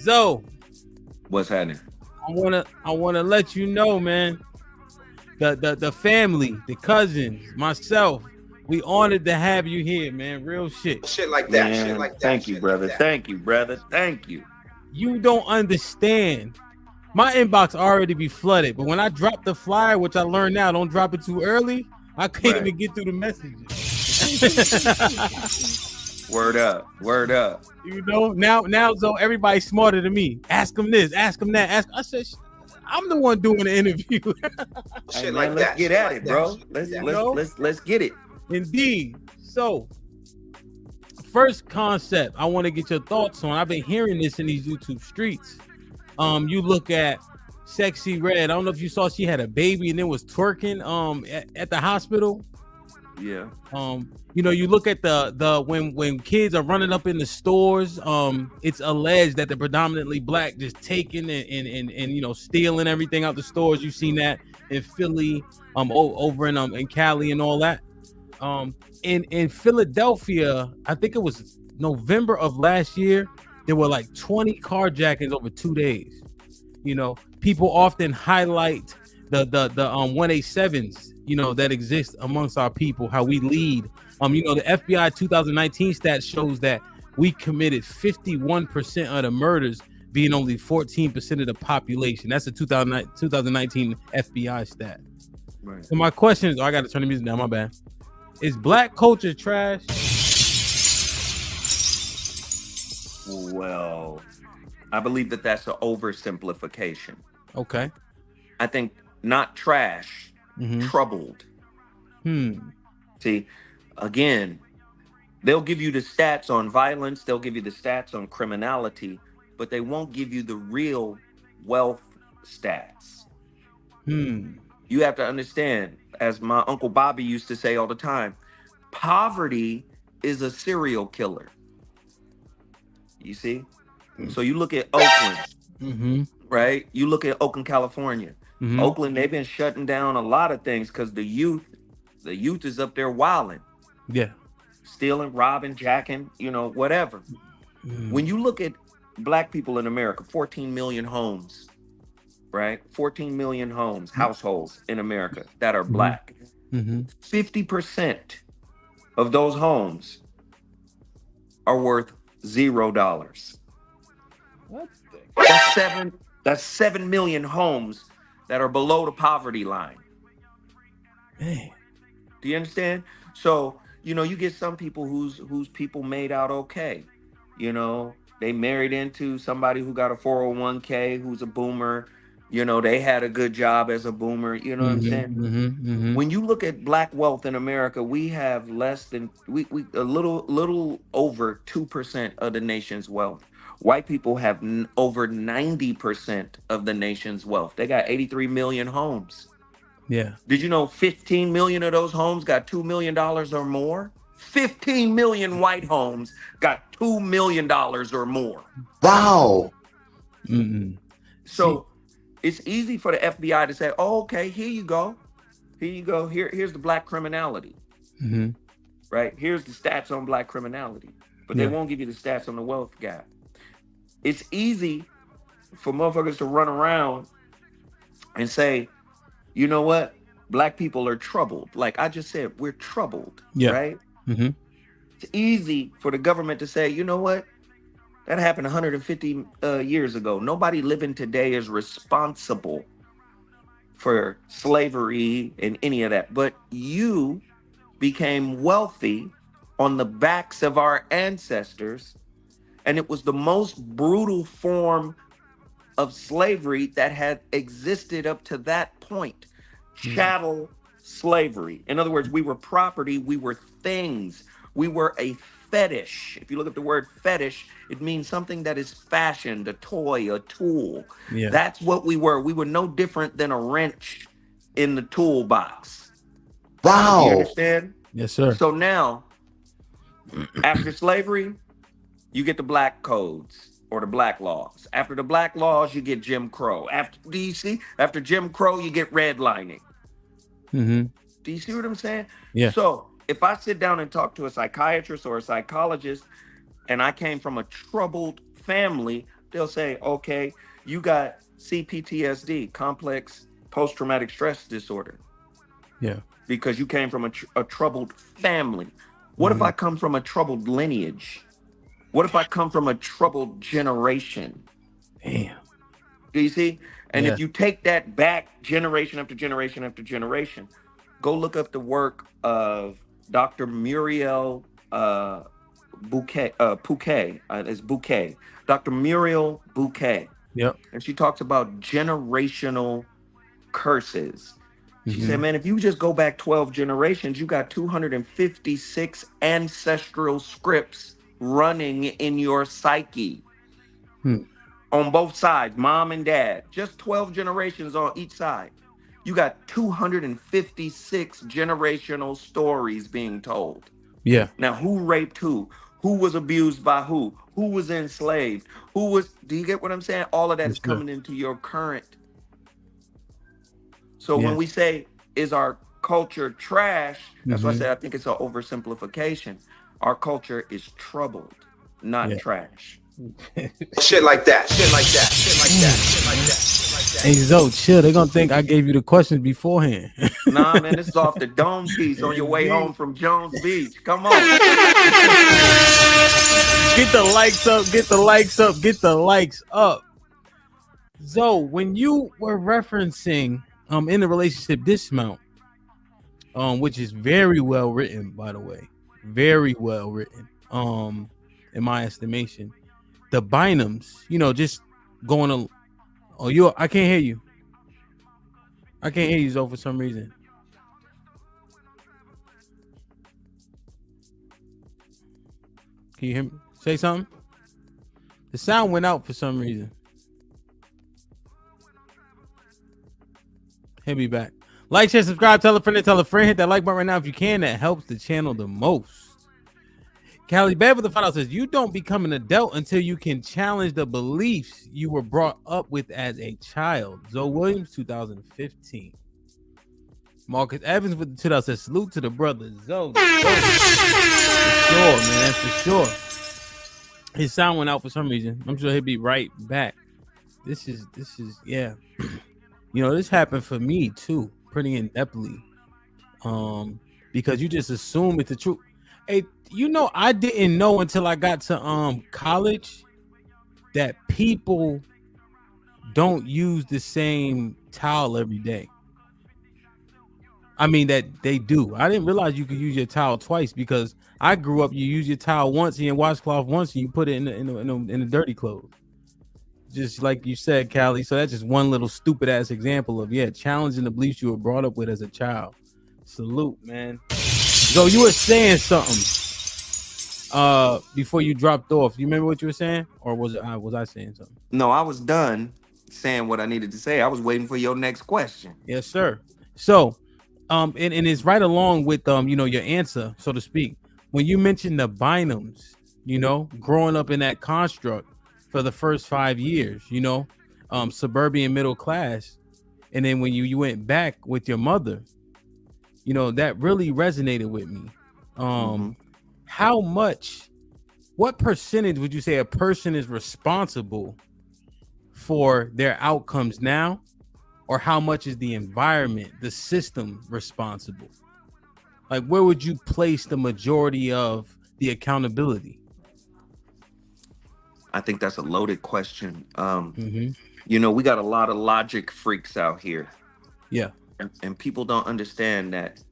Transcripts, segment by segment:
So What's happening? I wanna let you know, man. The family, the cousins, myself, we honored to have you here, man. Real shit. Man, thank you, brother. Thank you, brother. Thank you. You don't understand. My inbox already be flooded, but when I drop the flyer, which I learned now, don't drop it too early. I can't Right. even get through the messages. Word up. Word up. You know, now, so everybody's smarter than me. Ask them this, ask them that. I said, I'm the one doing the interview. Hey man, let's get at it, bro. Let's You let's know? let's let's get it. Indeed. So, first concept I want to get your thoughts on. I've been hearing this in these YouTube streets. You look at Sexy Red. I don't know if you saw she had a baby and then was twerking at the hospital. Yeah. You know, you look at the when kids are running up in the stores, it's alleged that they're predominantly black, just taking and you know, stealing everything out the stores. You've seen that in Philly, over in Cali and all that. In Philadelphia, I think it was November of last year, there were like 20 carjackings over 2 days. You know, people often highlight the 187s, you know, that exist amongst our people, how we lead. You know, the FBI 2019 stat shows that we committed 51% of the murders, being only 14% of the population. That's a 2019 FBI stat. Right. So my question is, I got to turn the music down, my bad. Is black culture trash? Well, I believe that that's an oversimplification. Okay. I think not trash, troubled. See, again, they'll give you the stats on violence, they'll give you the stats on criminality, but they won't give you the real wealth stats. You have to understand, as my Uncle Bobby used to say all the time, poverty is a serial killer. You see? So you look at Oakland, right? You look at Oakland, California. Oakland, they've been shutting down a lot of things because the youth is up there wilding. Yeah. Stealing, robbing, jacking, you know, whatever. When you look at black people in America, 14 million homes, right? 14 million homes, households in America that are black. 50% of those homes are worth $0. What That's 7 million homes that are below the poverty line. Man. Do you understand? So, you know, you get some people whose people made out okay. You know, they married into somebody who got a 401k, who's a boomer. You know, they had a good job as a boomer. You know what I'm saying? When you look at black wealth in America, we have less than we a little over 2% of the nation's wealth. White people have over 90% of the nation's wealth. They got 83 million homes. Yeah. Did you know 15 million of those homes got $2 million or more? 15 million white homes got $2 million or more. Wow. So it's easy for the FBI to say, oh, okay, here you go. Here you go. Here's the black criminality. Right? Here's the stats on black criminality. But they won't give you the stats on the wealth gap. It's easy for motherfuckers to run around and say, you know what? Black people are troubled. Like I just said, we're troubled, right? It's easy for the government to say, you know what? That happened 150 years ago. Nobody living today is responsible for slavery and any of that. But you became wealthy on the backs of our ancestors. And it was the most brutal form of slavery that had existed up to that point. Chattel slavery. In other words, we were property, we were things, we were a fetish. If you look at the word fetish, it means something that is fashioned, a toy, a tool. Yeah. That's what we were. We were no different than a wrench in the toolbox. Wow. You understand? Yes, sir. So now, after slavery, you get the black codes or the black laws. After the black laws, you get Jim Crow. Do you see? After Jim Crow, you get redlining. Do you see what I'm saying? Yeah. So if I sit down and talk to a psychiatrist or a psychologist, and I came from a troubled family, they'll say, okay, you got CPTSD, complex post-traumatic stress disorder, Yeah. because you came from a troubled family. What if I come from a troubled lineage? What if I come from a troubled generation? Damn. Do you see? And Yeah. if you take that back generation after generation after generation, go look up the work of Dr. Muriel Bouquet. It's Bouquet. Dr. Muriel Bouquet. Yep. And she talks about generational curses. She said, Mhm. man, if you just go back 12 generations, you got 256 ancestral scripts running in your psyche Hmm. on both sides, mom and dad, just 12 generations on each side. You got 256 generational stories being told. Yeah. Now, who raped who? Who was abused by who? Who was enslaved? Do you get what I'm saying? All of that Yes, is sir. coming into your current. So when Yeah. we say, is our culture trash? That's why I Mhm. said I think it's an oversimplification. Our culture is troubled, not Yeah. trash. Shit like that. Shit like that. Shit like that. Shit like that. Shit like that. Hey Zoe, chill. They're gonna think I gave you the questions beforehand. Nah, man, this is off the dome piece on your way home Indeed. from Jones Beach. Come on. Get the likes up, get the likes up, get the likes up. Zoe, when you were referencing in the relationship dismount, which is very well written, by the way. Very well written. In my estimation. The Bynums, just going to I can't hear you. I can't hear you, Zoe, for some reason. Can you hear me? Say something? The sound went out for some reason. He'll be back. Like, share, subscribe, tell a friend, hit that like button right now if you can. That helps the channel the most. Callie Bev with the final says, you don't become an adult until you can challenge the beliefs you were brought up with as a child. Zoe Williams, 2015. Marcus Evans with the 2000 says, salute to the brothers. Zoe. For sure, man, for sure. His sound went out for some reason. I'm sure he'll be right back. This is yeah. This happened for me too, pretty in-depthly. Because you just assume it's the truth. Hey, I didn't know until I got to college that people don't use the same towel every day. I mean that they do. I didn't realize you could use your towel twice, because I grew up, you use your towel once and your washcloth once and you put it in the dirty clothes. Just like you said, Callie. So that's just one little stupid ass example of challenging the beliefs you were brought up with as a child. Salute, man. So you were saying something before you dropped off. You remember what you were saying, or was I saying something? No, I was done saying what I needed to say. I was waiting for your next question. Yes, sir. So, and it's right along with your answer, so to speak. When you mentioned the Bynums, growing up in that construct for the first 5 years, suburban middle class, and then when you went back with your mother, that really resonated with me. What percentage would you say a person is responsible for their outcomes now, or how much is the environment, the system responsible? Like, where would you place the majority of the accountability? I think that's a loaded question. We got a lot of logic freaks out here. Yeah. And people don't understand that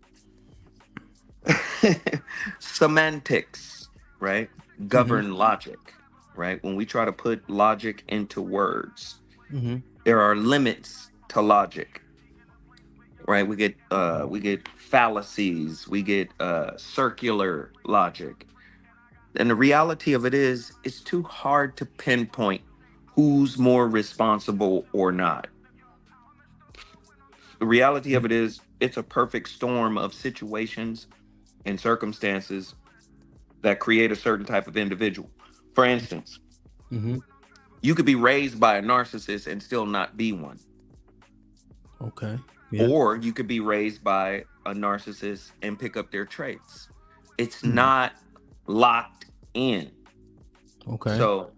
semantics, right, govern logic, right? When we try to put logic into words, there are limits to logic, right? We get fallacies, we get circular logic. And the reality of it is, it's too hard to pinpoint who's more responsible or not. The reality of it is, it's a perfect storm of situations and circumstances that create a certain type of individual. For instance, you could be raised by a narcissist and still not be one. Okay. Yeah. Or you could be raised by a narcissist and pick up their traits. It's not locked in. Okay. So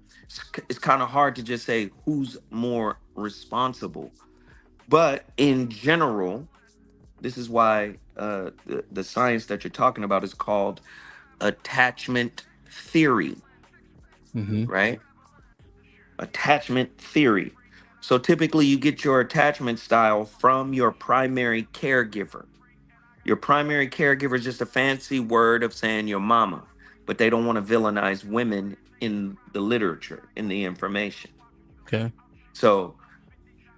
it's kind of hard to just say who's more responsible. But in general, this is why the science that you're talking about is called attachment theory, right? Attachment theory. So typically you get your attachment style from your primary caregiver. Your primary caregiver is just a fancy word of saying your mama, but they don't want to villainize women in the literature, in the information. Okay. So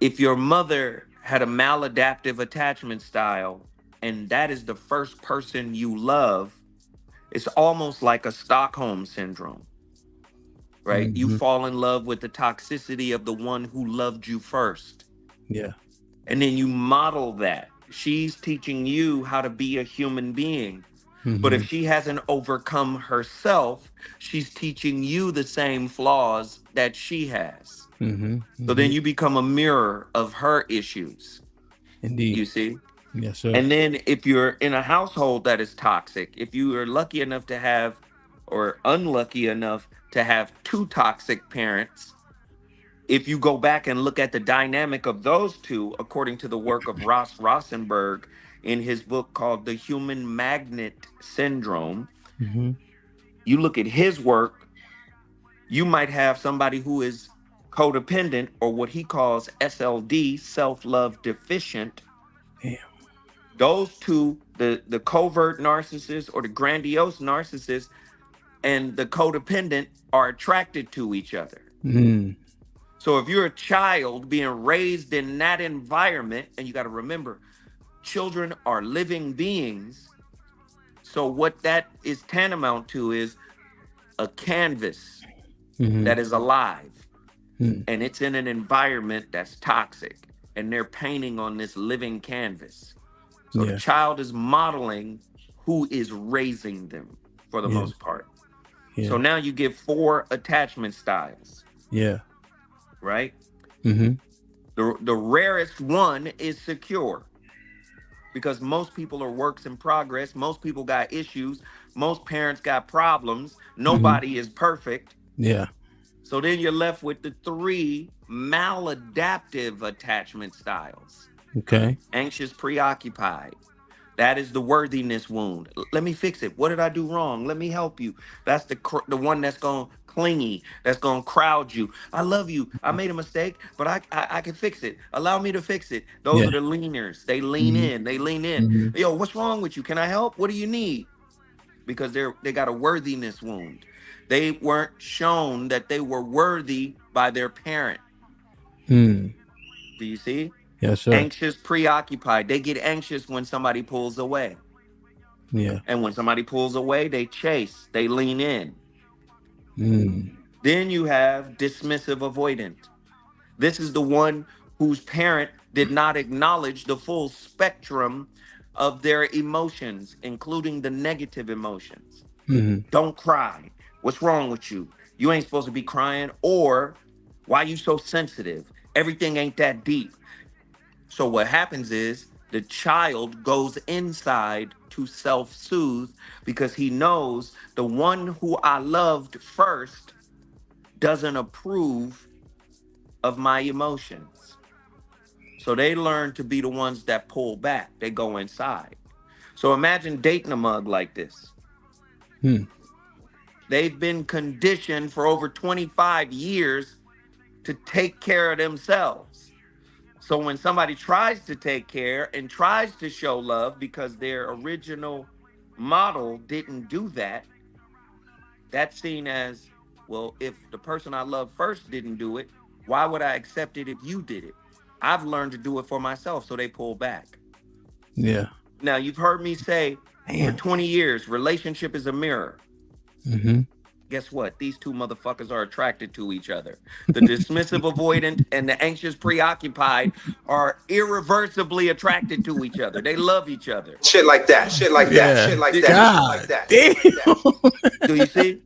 if your mother had a maladaptive attachment style and that is the first person you love, it's almost like a Stockholm syndrome, right? You fall in love with the toxicity of the one who loved you first. Yeah. And then you model that. She's teaching you how to be a human being. But if she hasn't overcome herself, she's teaching you the same flaws that she has. So then you become a mirror of her issues. Indeed. You see? Yes, sir. And then if you're in a household that is toxic, if you are lucky enough to have or unlucky enough to have two toxic parents, if you go back and look at the dynamic of those two, according to the work of Ross Rosenberg in his book called The Human Magnet Syndrome, you look at his work, you might have somebody who is codependent or what he calls SLD, self-love deficient. Damn. Those two, the covert narcissist or the grandiose narcissist and the codependent are attracted to each other. So if you're a child being raised in that environment, and you got to remember, children are living beings. So what that is tantamount to is a canvas that is alive, and it's in an environment that's toxic, and they're painting on this living canvas. So the child is modeling who is raising them for the most part. So now you get 4 attachment styles. Right? The rarest one is secure, because most people are works in progress. Most people got issues. Most parents got problems. Nobody is perfect. So then you're left with the 3 maladaptive attachment styles. Okay. Anxious, preoccupied. That is the worthiness wound. Let me fix it. What did I do wrong? Let me help you. That's the one that's going clingy, that's going to crowd you. I love you. I made a mistake, but I can fix it. Allow me to fix it. Those are the leaners. They lean in. They lean in. Yo, what's wrong with you? Can I help? What do you need? Because they got a worthiness wound. They weren't shown that they were worthy by their parent. Do you see? Yes, sir. Anxious, preoccupied. They get anxious when somebody pulls away. And when somebody pulls away, they chase. They lean in. Then you have dismissive avoidant. This is the one whose parent did not acknowledge the full spectrum of their emotions, including the negative emotions. Don't cry. What's wrong with you? You ain't supposed to be crying. Or why you so sensitive? Everything ain't that deep. So what happens is the child goes inside to self-soothe because he knows the one who I loved first doesn't approve of my emotions. So they learn to be the ones that pull back. They go inside. So imagine dating a mug like this. They've been conditioned for over 25 years to take care of themselves. So when somebody tries to take care and tries to show love because their original model didn't do that, that's seen as, well, if the person I love first didn't do it, why would I accept it if you did it? I've learned to do it for myself, so they pull back. Now, you've heard me say for 20 years, relationship is a mirror. Guess what? These two motherfuckers are attracted to each other. The dismissive avoidant and the anxious preoccupied are irreversibly attracted to each other. They love each other. Shit like that. Shit like that. Shit like that. God, Shit like that. damn. Do you see?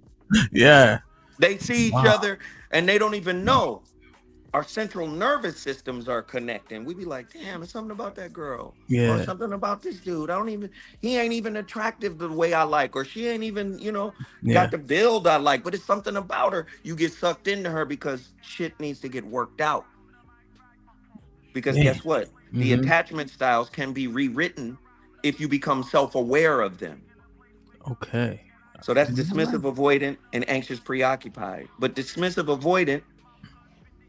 Yeah. They see each other and they don't even know. our central nervous systems are connecting. We be like, damn, it's something about that girl. Or Yeah. something about this dude. He ain't even attractive the way I like, or she ain't even, Yeah. got the build I like, but it's something about her. You get sucked into her because shit needs to get worked out. Because Damn. guess what? The Mm-hmm. attachment styles can be rewritten if you become self-aware of them. Okay. So that's All right. dismissive avoidant and anxious preoccupied. But dismissive avoidant,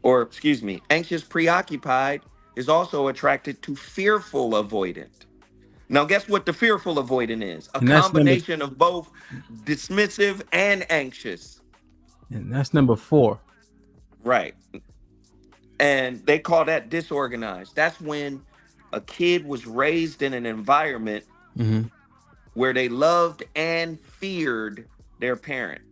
or excuse me, anxious preoccupied is also attracted to fearful avoidant. Now, guess what the fearful avoidant is? A And that's combination of both dismissive and anxious. number 4. Right. And they call that disorganized. That's when a kid was raised in an environment Mm-hmm. where they loved and feared their parent.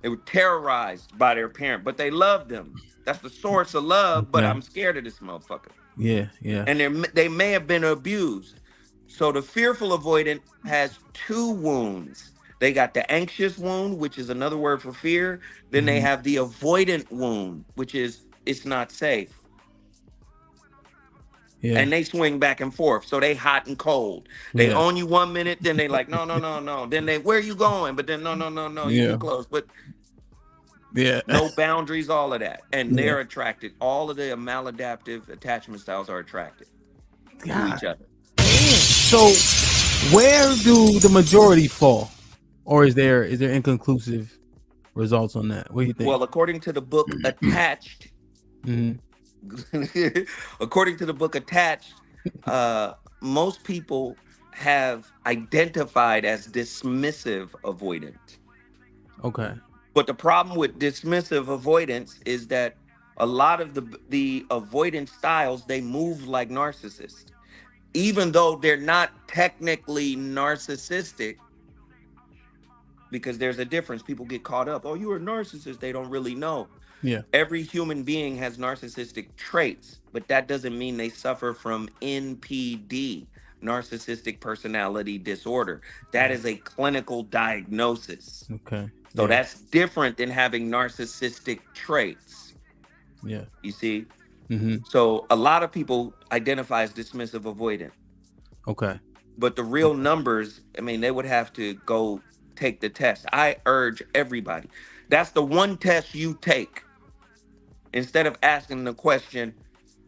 They were terrorized by their parent, but they loved them. That's the source of love, but Okay. I'm scared of this motherfucker. Yeah. Yeah. And they may have been abused. So the fearful avoidant has 2 wounds. They got the anxious wound, which is another word for fear. Then they Mm-hmm. have the avoidant wound, which is it's not safe. Yeah. And they swing back and forth. So they hot and cold. They Yeah. own you 1 minute, then they like, no, no, no, no. Then they, where you going? But then, no, no, no, no, you too Yeah. close. But Yeah. no boundaries, all of that. And Yeah. they're attracted. All of the maladaptive attachment styles are attracted to God. each other. So where do the majority fall? Or is there inconclusive results on that? What do you think? Well, according to the book Attached, Mm-hmm. according to the book Attached, most people have identified as dismissive avoidant. Okay. But the problem with dismissive avoidance is that a lot of the avoidance styles, they move like narcissists. Even though they're not technically narcissistic, because there's a difference. People get caught up. Oh, you're a narcissist. They don't really know. Yeah. Every human being has narcissistic traits, but that doesn't mean they suffer from NPD, narcissistic personality disorder. That is a clinical diagnosis. Okay. So Yeah. that's different than having narcissistic traits. Yeah. You see? Mm-hmm. So a lot of people identify as dismissive avoidant, Okay. but the real numbers, I mean, they would have to go take the test. I urge everybody. That's the one test you take. Instead of asking the question,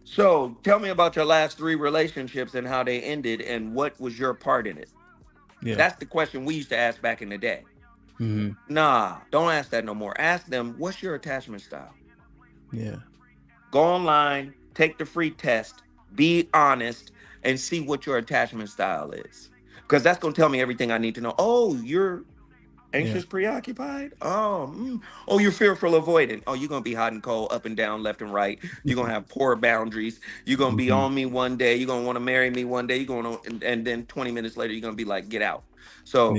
so tell me about your last 3 relationships and how they ended and what was your part in it. Yeah. That's the question we used to ask back in the day. Mm-hmm. Nah, don't ask that no more. Ask them, what's your attachment style? Yeah. Go online, take the free test, be honest, and see what your attachment style is. Because that's going to tell me everything I need to know. Oh, you're anxious, preoccupied? Oh, you're fearful, avoidant. Oh, you're going to be hot and cold, up and down, left and right. You're going to have poor boundaries. You're going to be Mm-hmm. on me one day. You're going to want to marry me one day. You're going to, and then 20 minutes later, you're going to be like, get out. So,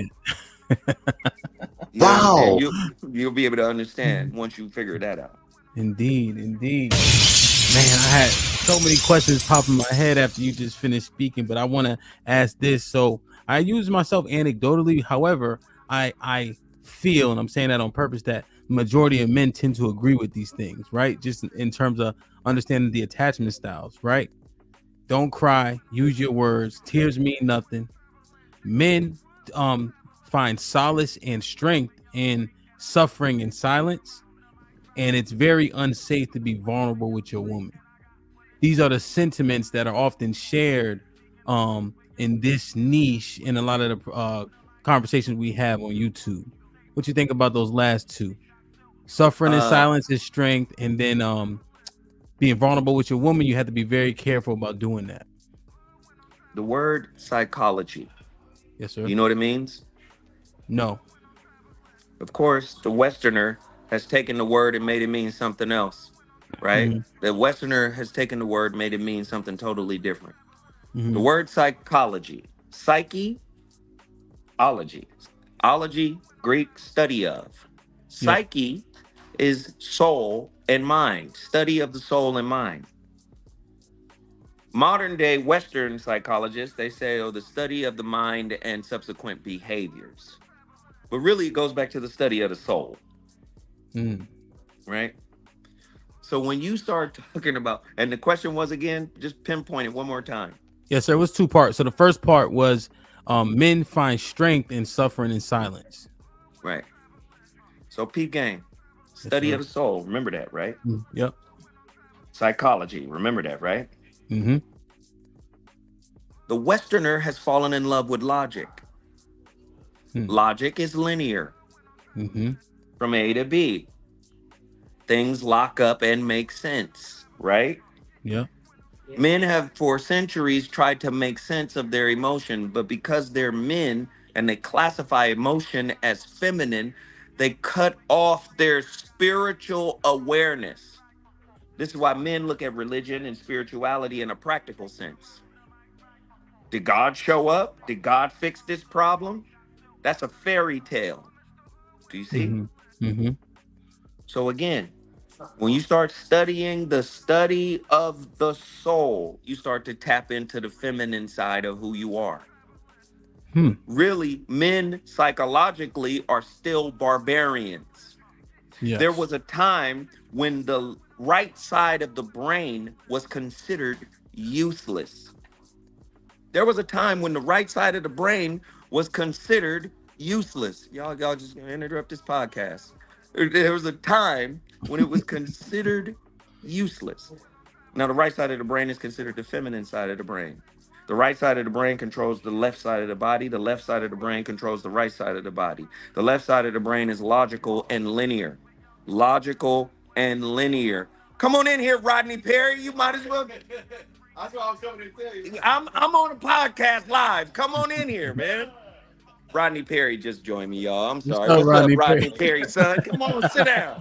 you understand? You'll be able to understand once you figure that out. Indeed. Indeed. Man, I had so many questions pop in my head after you just finished speaking, but I want to ask this. So I use myself anecdotally. However, I feel, and I'm saying that on purpose, that majority of men tend to agree with these things, right? Just in terms of understanding the attachment styles, right? Don't cry. Use your words. Tears mean nothing. Men find solace and strength in suffering in silence, and it's very unsafe to be vulnerable with your woman. These are the sentiments that are often shared in this niche in a lot of the conversations we have on YouTube. What you think about those last 2? Suffering in silence is strength, and then being vulnerable with your woman, you have to be very careful about doing that. The word psychology. Yes, sir. You know what it means? No. Of course, the Westerner has taken the word and made it mean something else, right? Mm-hmm. The Westerner has taken the word, made it mean something totally different. Mm-hmm. The word psychology, psyche, ology, Greek, study of. Psyche is soul and mind, study of the soul and mind. Modern day Western psychologists, they say, oh, the study of the mind and subsequent behaviors. But really, it goes back to the study of the soul, right? So when you start talking about, and the question was again, just pinpoint it one more time. Yes, sir. It was two parts. So the first part was men find strength in suffering in silence. Right. So peep game, study of the soul. Remember that, right? Yep. Psychology. Remember that, right? Mm-hmm. The Westerner has fallen in love with logic. Logic is linear. From A to B. Things lock up and make sense, right? Yeah. Men have for centuries tried to make sense of their emotion, but because they're men and they classify emotion as feminine, they cut off their spiritual awareness. This is why men look at religion and spirituality in a practical sense. Did God show up? Did God fix this problem? That's a fairy tale. Do you see? So again, when you start studying the study of the soul, you start to tap into the feminine side of who you are. Really, men psychologically are still barbarians. Yes. There was a time when the right side of the brain was considered useless. There was a time when the right side of the brain was considered useless. Y'all just gonna interrupt this podcast. There was a time when it was considered useless. Now, the right side of the brain is considered the feminine side of the brain. The right side of the brain controls the left side of the body. The left side of the brain controls the right side of the body. The left side of the brain is logical and linear. Logical and linear. Come on in here, Rodney Perry. You might as well. That's what I was coming to tell you. I'm on a podcast live. Come on in here, man. Rodney Perry just joined me, y'all. I'm sorry. What's up, Rodney Perry, son? Come on, sit down.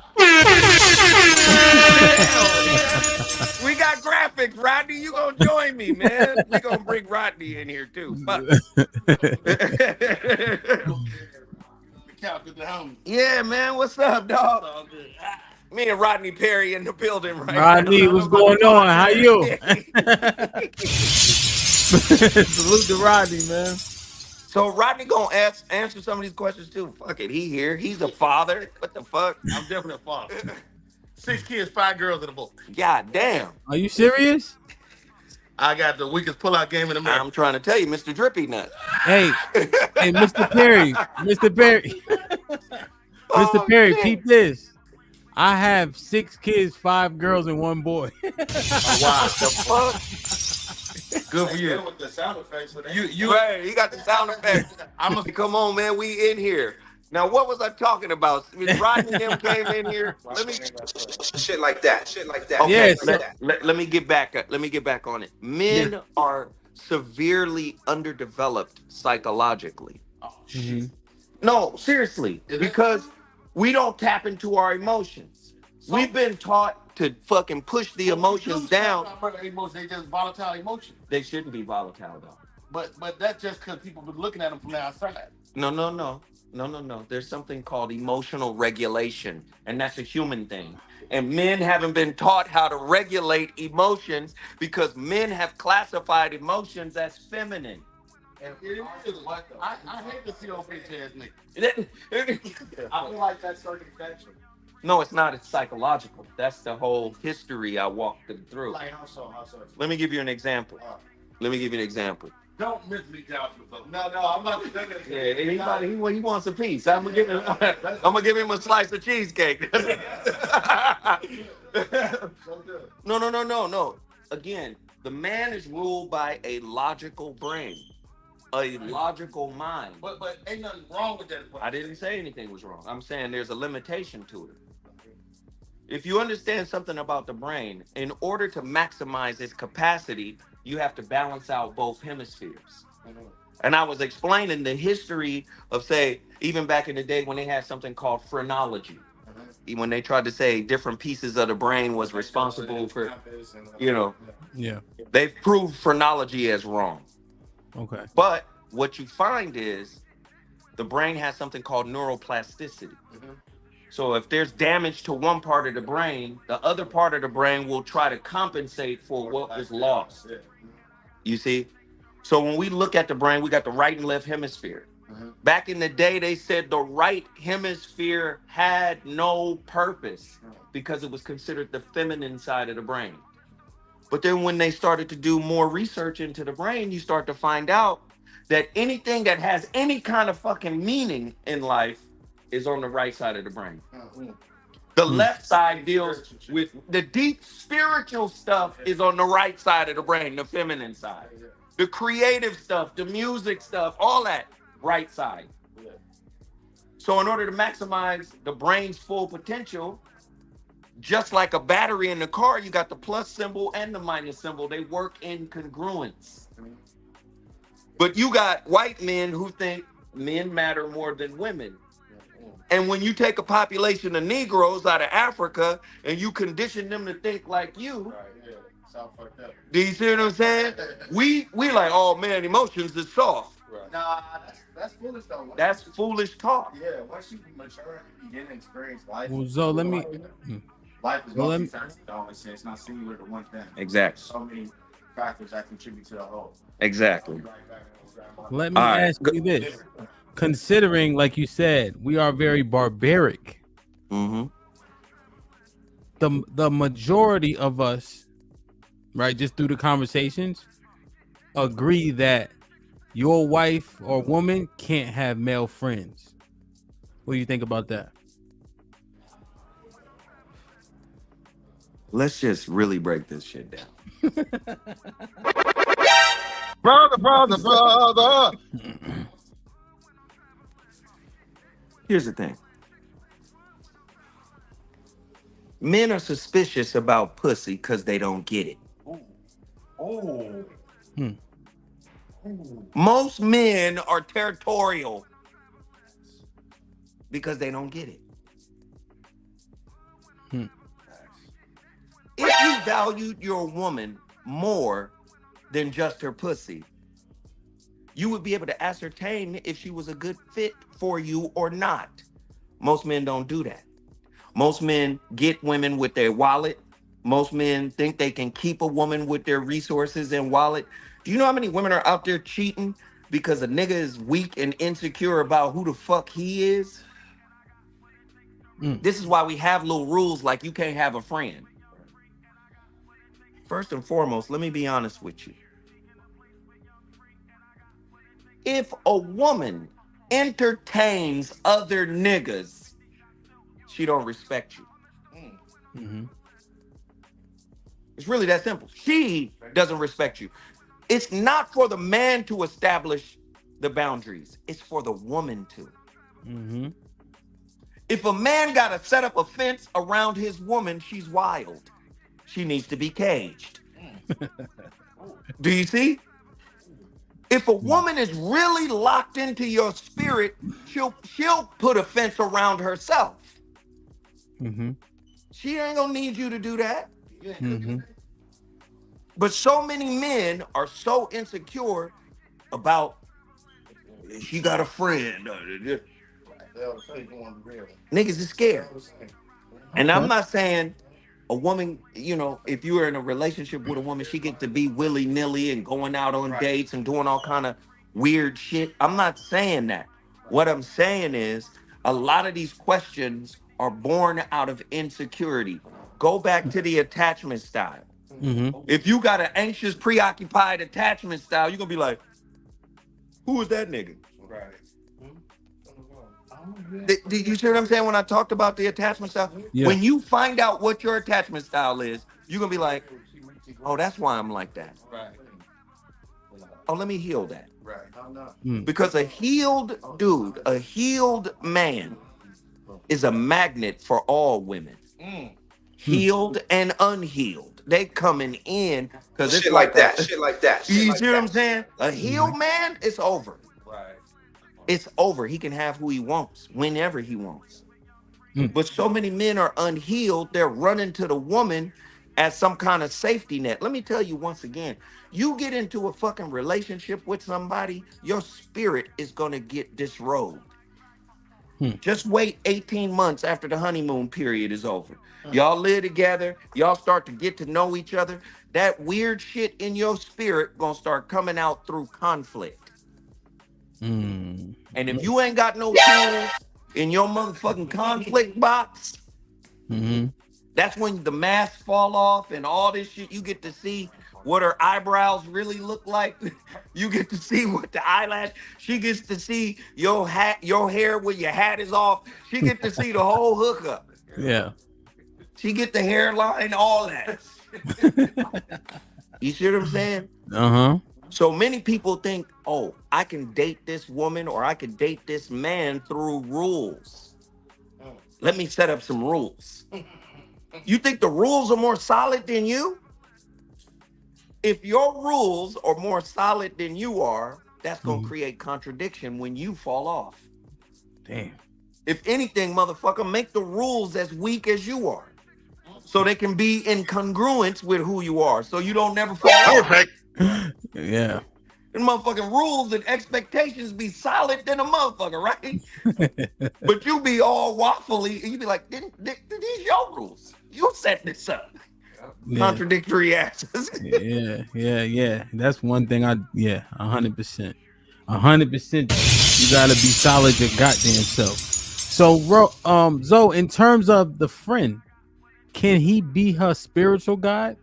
We got graphics, Rodney. You gonna join me, man? We gonna bring Rodney in here too. Yeah, man. What's up, dog? Me and Rodney Perry in the building right now. Rodney, what's going on? How you? Salute to Rodney, man. So Rodney gonna answer some of these questions too. Fuck it, he here. He's a father. What the fuck? I'm definitely a father. 6 kids, 5 girls in the book. God damn. Are you serious? I got the weakest pullout game in America. I'm trying to tell you, Mr. Drippy Nut. Hey, Mr. Perry. Mr. Perry, peep this. I have 6 kids, 5 girls, and 1 boy. Oh, wow. The fuck? Good for you. With the sound effects, so You right, he got the sound effects. Come on, man, we in here. Now, what was I talking about? Rodney and them came in here. Shit like that. Okay, yes. Let me get back. Let me get back on it. Men are severely underdeveloped psychologically. Oh, shit. No, seriously, because we don't tap into our emotions. We've been taught to fucking push the emotions down. They just volatile emotions. They shouldn't be volatile though. But that's just because people been looking at them from the outside. No. There's something called emotional regulation, and that's a human thing. And men haven't been taught how to regulate emotions because men have classified emotions as feminine. And it is what though? I hate to see old bitch ass niggas. I feel like that's circumstantial. No, it's not. It's psychological. That's the whole history I walked them through. Like how so? Let me give you an example. Don't mentally doubt yourself. No, I'm not. Yeah, anybody he wants a piece. I'm gonna give him a slice of cheesecake. No. Again, the man is ruled by a logical brain, a logical mind. But ain't nothing wrong with that. I didn't say anything was wrong. I'm saying there's a limitation to it. If you understand something about the brain, in order to maximize its capacity, you have to balance out both hemispheres. And I was explaining the history of, say, even back in the day when they had something called phrenology. When they tried to say different pieces of the brain was responsible for, Yeah. they've proved phrenology as wrong. Okay. But what you find is the brain has something called neuroplasticity. So if there's damage to one part of the brain, the other part of the brain will try to compensate for what was lost. You see? So when we look at the brain, we got the right and left hemisphere. Back in the day, they said the right hemisphere had no purpose because it was considered the feminine side of the brain. But then when they started to do more research into the brain, you start to find out that anything that has any kind of fucking meaning in life is on the right side of the brain. The left side deals with the deep spiritual stuff is on the right side of the brain, the feminine side. The creative stuff, the music stuff, all that, right side. So in order to maximize the brain's full potential, just like a battery in the car, you got the plus symbol and the minus symbol. They work in congruence. But you got white men who think men matter more than women. And when you take a population of Negroes out of Africa and you condition them to think like you, do you see what I'm saying? We like, oh man, emotions is soft. Nah, that's foolish though. That's foolish talk. Yeah, once you mature and begin to experience life. Well, so let me. Life is multifaceted. I always say it's not singular to one thing. Exactly. So many factors that contribute to the whole. Exactly. Let me ask you this. Considering, like you said, we are very barbaric. Mm-hmm. The majority of us, right, just through the conversations, agree that your wife or woman can't have male friends. What do you think about that? Let's just really break this shit down. Brother. Here's the thing. Men are suspicious about pussy because they don't get it. Most men are territorial because they don't get it. If you valued your woman more than just her pussy, you would be able to ascertain if she was a good fit for you or not. Most men don't do that. Most men get women with their wallet. Most men think they can keep a woman with their resources and wallet. Do you know how many women are out there cheating because a nigga is weak and insecure about who the fuck he is? This is why we have little rules like you can't have a friend. First and foremost, let me be honest with you. If a woman entertains other niggas, she don't respect you. It's really that simple. She doesn't respect you. It's not for the man to establish the boundaries. It's for the woman to. If a man got to set up a fence around his woman, she's wild. She needs to be caged. Do you see? If a woman is really locked into your spirit, she'll put a fence around herself. She ain't gonna need you to do that. But so many men are so insecure about she got a friend. Niggas is scared. And I'm not saying a woman, you know, if you are in a relationship with a woman, she get to be willy-nilly and going out on dates and doing all kind of weird shit. I'm not saying that. What I'm saying is a lot of these questions are born out of insecurity. Go back to the attachment style. If you got an anxious, preoccupied attachment style, you're gonna be like, who is that nigga? Did you see what I'm saying when I talked about the attachment style? Yeah. When you find out what your attachment style is, you're gonna be like, oh, that's why I'm like that. Oh, let me heal that. Because a healed dude, a healed man is a magnet for all women. Healed and unhealed. They coming in because it's Shit like that. Shit like that. You see what I'm saying? A healed man, it's over. It's over. He can have who he wants, whenever he wants. But so many men are unhealed, they're running to the woman as some kind of safety net. Let me tell you once again, you get into a fucking relationship with somebody, your spirit is gonna get disrobed. Just wait 18 months after the honeymoon period is over. Y'all live together, y'all start to get to know each other. That weird shit in your spirit gonna start coming out through conflict. Mm. And if you ain't got no tools in your motherfucking conflict box, that's when the masks fall off and all this shit. You get to see what her eyebrows really look like. You get to see what the eyelash. She gets to see your hair when your hat is off. She get to see the whole hookup. Yeah. She get the hairline, all that. You see what I'm saying? So many people think, oh, I can date this woman or I can date this man through rules. Let me set up some rules. You think the rules are more solid than you? If your rules are more solid than you are, that's going to create contradiction when you fall off. Damn. If anything, motherfucker, make the rules as weak as you are. So they can be in congruence with who you are. So you don't never fall off. Perfect. Yeah. And motherfucking rules and expectations be solid than a motherfucker, right? But you be all waffly and you be like, these your rules. You set this up. Yeah. Contradictory asses. Yeah. That's one thing 100%. 100%. You gotta be solid your goddamn self. So, Zoe, in terms of the friend, can he be her spiritual guide?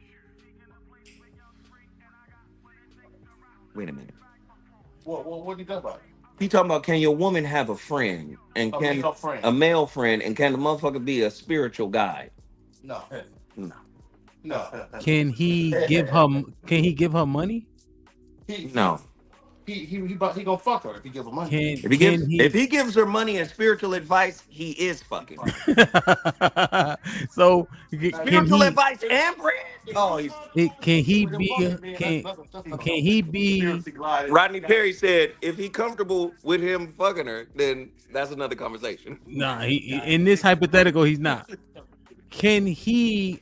Wait a minute. What do you think about it? He talking about, can your woman have a friend and a male friend, and can the motherfucker be a spiritual guide? No. Can he give her money? No. He gonna fuck her if he give her money. If he gives her money and spiritual advice, he is fucking. So spiritual advice and bread. Oh, can he be? Rodney Perry said, if he comfortable with him fucking her, then that's another conversation. Nah, in this hypothetical, he's not. Can he?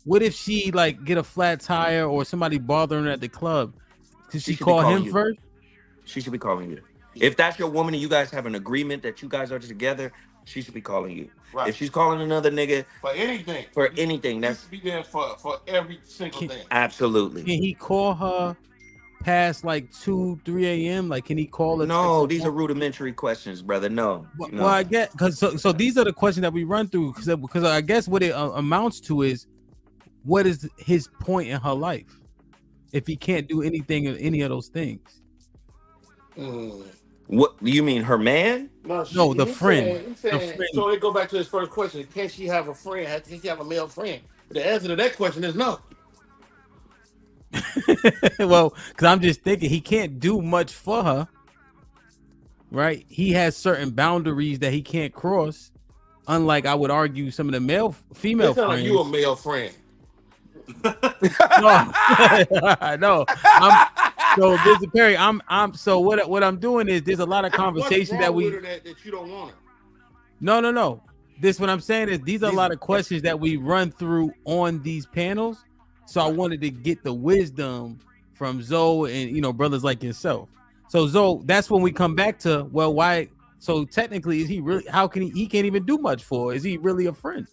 What if she like get a flat tire or somebody bothering her at the club? Did she call him first? She should be calling you. If that's your woman and you guys have an agreement that you guys are together, she should be calling you. Right. If she's calling another nigga for anything, that's be there for every single thing. Absolutely. Can he call her past like 2-3 a.m.? Like, can he call her? No, these are rudimentary questions, brother. No. Well, I get because so these are the questions that we run through because I guess what it amounts to is what is his point in her life if he can't do anything or any of those things. What do you mean, her man? No, the friend. So it go back to his first question: can she have a friend? Can she have a male friend? The answer to that question is no. Well, because I'm just thinking he can't do much for her, right? He has certain boundaries that he can't cross. Unlike, I would argue, some of the female friends. Like you a male friend. No. So Mr. Perry, I'm so what I'm doing is there's a lot of conversation that you don't want her. No. This what I'm saying is these are a lot of questions that we run through on these panels. So I wanted to get the wisdom from Zoe and brothers like yourself. So Zoe, that's when we come back to why. So technically, is he really? How can he can't even do much for her? Is he really a friend?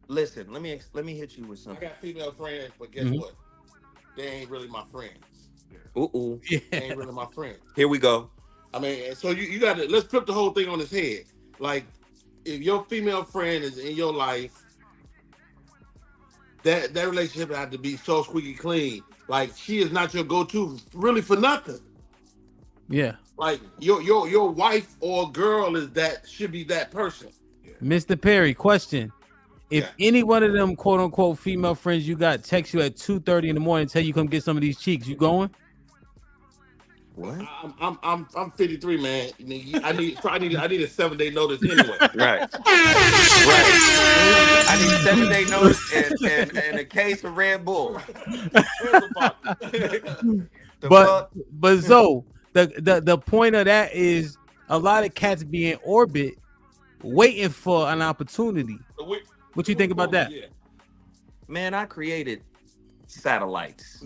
Listen, let me hit you with something. I got female friends, but guess what? They ain't really my friends. Yeah. They ain't really my friends. Here we go. I mean, so you got to let's flip the whole thing on its head. Like, if your female friend is in your life, that relationship had to be so squeaky clean. Like, she is not your go-to really for nothing. Yeah. Like your wife or girl should be that person. Yeah. Mr. Perry, question. If any one of them quote unquote female friends you got text you at 2:30 in the morning, tell you come get some of these cheeks, you going? What? I'm 53, man. I need a 7-day notice anyway. Right. I need 7-day notice and a case of Red Bull. But Zoe, the point of that is a lot of cats be in orbit waiting for an opportunity. What you think about that? Man, I created satellites.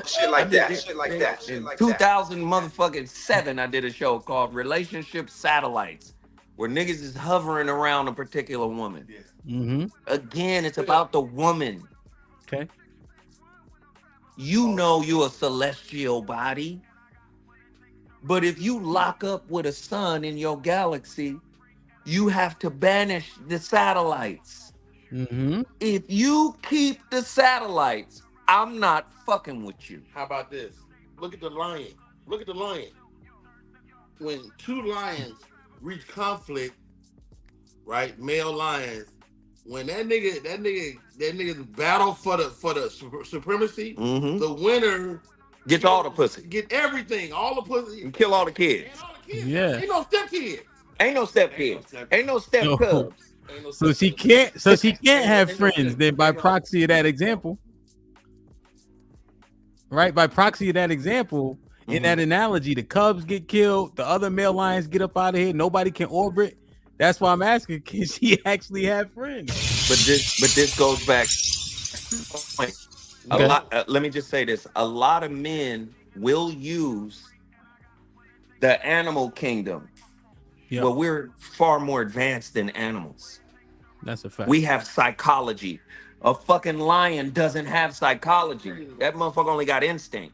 Shit like that. In 2007, I did a show called Relationship Satellites, where niggas is hovering around a particular woman. Again, it's about the woman. Okay. You know you a celestial body. But if you lock up with a sun in your galaxy, you have to banish the satellites. Mm-hmm. If you keep the satellites, I'm not fucking with you. How about this? Look at the lion. Look at the lion. When two lions reach conflict, right? Male lions. When that nigga battle for the supremacy, Mm-hmm. the winner Get all the pussy. get everything, all the pussy, And kill all the kids. and all the kids. Yeah. Ain't no step kids. Ain't no step kids. Ain't no step No. cubs. Ain't no So step she kids. can't. So she can't have Ain't no friends. step- Then by proxy of that example, right? By proxy of that example, in that analogy, the cubs get killed, the other male lions get up out of here. Nobody can orbit. That's why I'm asking: can she actually have friends? But this goes back. A Okay. lot. Let me just say this: a lot of men will use the animal kingdom, Yeah, but we're far more advanced than animals. that's a fact. We have psychology. A fucking lion doesn't have psychology. That motherfucker only got instinct.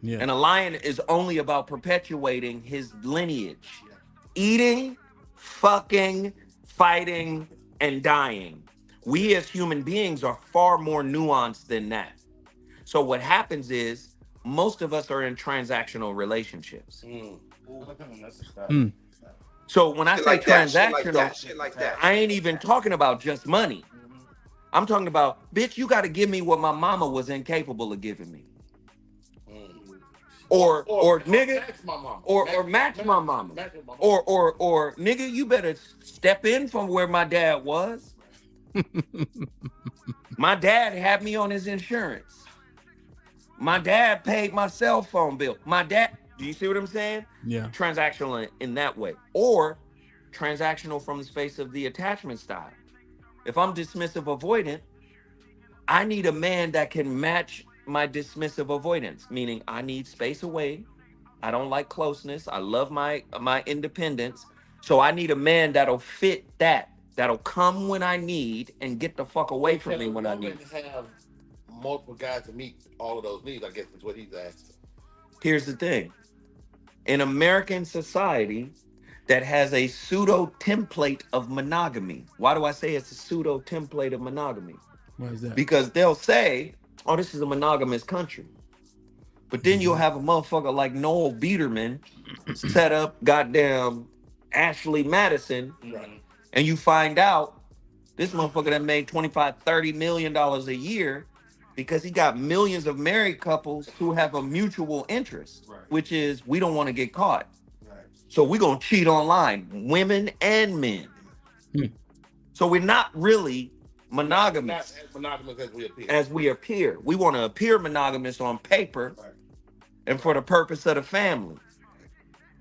Yeah. And a lion is only about perpetuating his lineage. Eating, fucking, fighting, and dying. We as human beings are far more nuanced than that. So what happens is most of us are in transactional relationships. Mm. So when I Shit say like that, shit like transactional, that, shit like that. I ain't even talking about just money. I'm talking about, bitch, you got to give me what my mama was incapable of giving me. Or nigga, match my mama. or match my mama. Match my mama. Or nigga, you better step in from where my dad was. My dad had me on his insurance. My dad paid my cell phone bill. My dad, do you see what I'm saying? Yeah. Transactional in that way. Or transactional from the space of the attachment style. If I'm dismissive avoidant, I need a man that can match my dismissive avoidance, meaning I need space away. I don't like closeness. I love my independence. So I need a man that'll fit that. That'll come when I need and get the fuck away from me when I need. Have multiple guys to meet all of those needs, I guess is what he's asking. Here's the thing. In American society that has a pseudo template of monogamy. Why do I say it's a pseudo template of monogamy? Why is that? Because they'll say, oh, this is a monogamous country. But then you'll have a motherfucker like Noel Biederman set up goddamn Ashley Madison, and you find out this motherfucker that made $25-30 million a year because he got millions of married couples who have a mutual interest, which is we don't want to get caught. So we're going to cheat online, women and men. So we're not really monogamous. Not as monogamous as we appear. As we appear. We want to appear monogamous on paper and for the purpose of the family.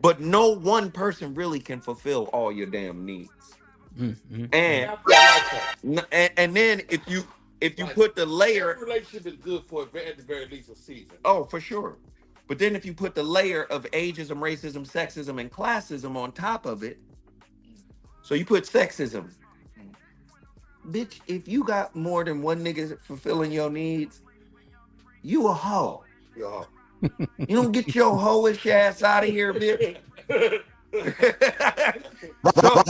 But no one person really can fulfill all your damn needs. And then if you put the layer, every relationship is good for at the very least a season. oh, for sure. But then if you put the layer of ageism, racism, sexism, and classism on top of it, so you put sexism. Bitch, if you got more than one nigga fulfilling your needs, you a hoe. Yo. You don't get your hoish ass out of here, bitch.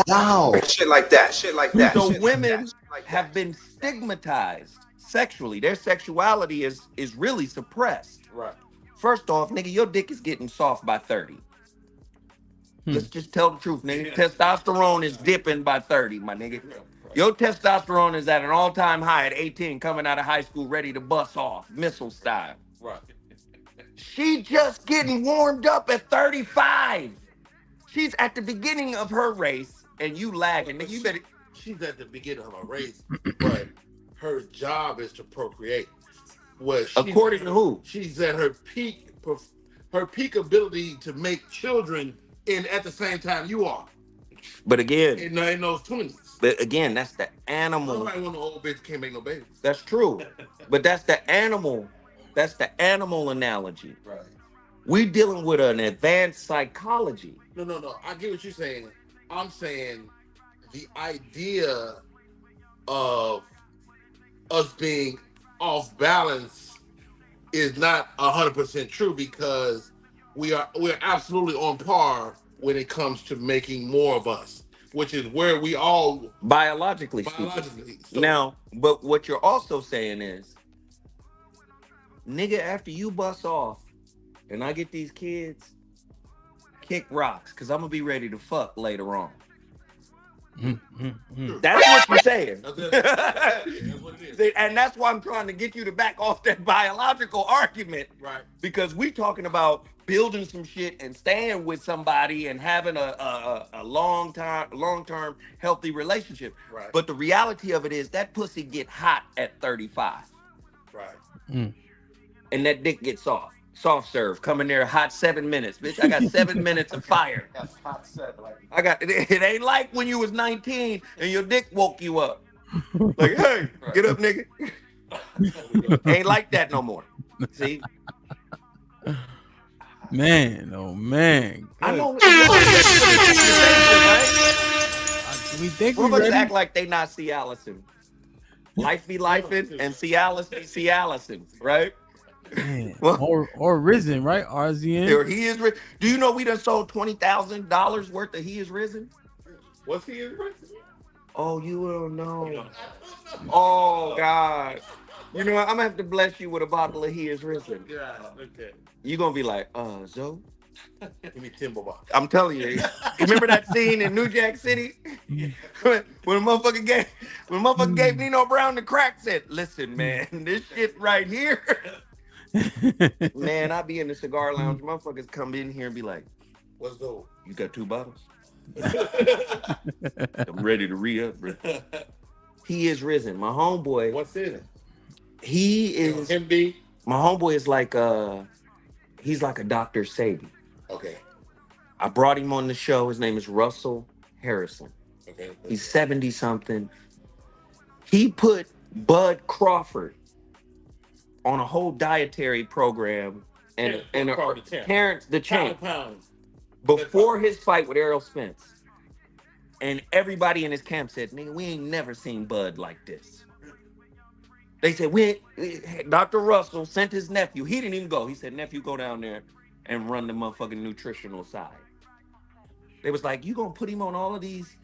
Wow. Shit like that, shit like that. So shit women like that, shit like have that. been stigmatized sexually. Their sexuality is really suppressed. Right. First off, nigga, your dick is getting soft by 30. Let's just tell the truth, nigga. Testosterone is dipping by 30, my nigga. Your testosterone is at an all-time high at 18, coming out of high school, ready to bust off, missile style. Right. She just getting warmed up at 35. She's at the beginning of her race, and you lagging. Nigga, you better. She's at the beginning of her race, but her job is to procreate. According to who? She's at her peak ability to make children at the same time you are. But again, In those 20s. But again, that's the animal. Nobody want no old bitch can't make no babies. That's true. But that's the animal. That's the animal analogy. Right. We dealing with an advanced psychology. No. I get what you're saying. I'm saying the idea of us being off balance is not 100% true because we're absolutely on par when it comes to making more of us, which is where we all biologically speaking. So, now, but what you're also saying is, nigga, after you bust off and I get these kids, kick rocks, because I'm gonna be ready to fuck later on. That's what you're saying. That's what it is. And that's why I'm trying to get you to back off that biological argument. Right. Because we talking about building some shit and staying with somebody and having a long-term healthy relationship. Right. But the reality of it is that pussy get hot at 35. Right. And that dick gets soft. Soft serve, come in there, hot 7 minutes, bitch. I got 7 minutes of fire. That's hot set. Like, I got it. Ain't like when you was 19 and your dick woke you up. Like, hey, get up, nigga. Ain't like that no more. See? Man, oh man. I know. We think we Motherfuckers ready. act like they not see Allison. Life be lifing and see Allison, right? Man. Well, or risen, right? RZN. Or He Is Risen. Do you know we done sold $20,000 worth of He Is Risen? What's He Is Risen? Oh, you don't know. Oh, God. You know what? I'm going to have to bless you with a bottle of He Is Risen. Yeah, okay. You're going to be like, Zoe? Give me Timber Box. I'm telling you. You remember that scene in New Jack City? when a motherfucker gave Nino Brown the crack, said, listen, man, this shit right here. Man, I be in the cigar lounge. Motherfuckers come in here and be like, What's those? you got 2 bottles? I'm ready to re-up, bro. He Is Risen. My homeboy. What's in it? He is. Him be? My homeboy is like he's like a Dr. Sabi. Okay. I brought him on the show. His name is Russell Harrison. Okay. He's 70 something. He put Bud Crawford on a whole dietary program and parents the champ before his fight with Errol Spence. And everybody in his camp said, nigga, we ain't never seen Bud like this. They said, Dr. Russell sent his nephew. He didn't even go. He said, nephew, go down there and run the motherfucking nutritional side. They was like, you gonna put him on all of these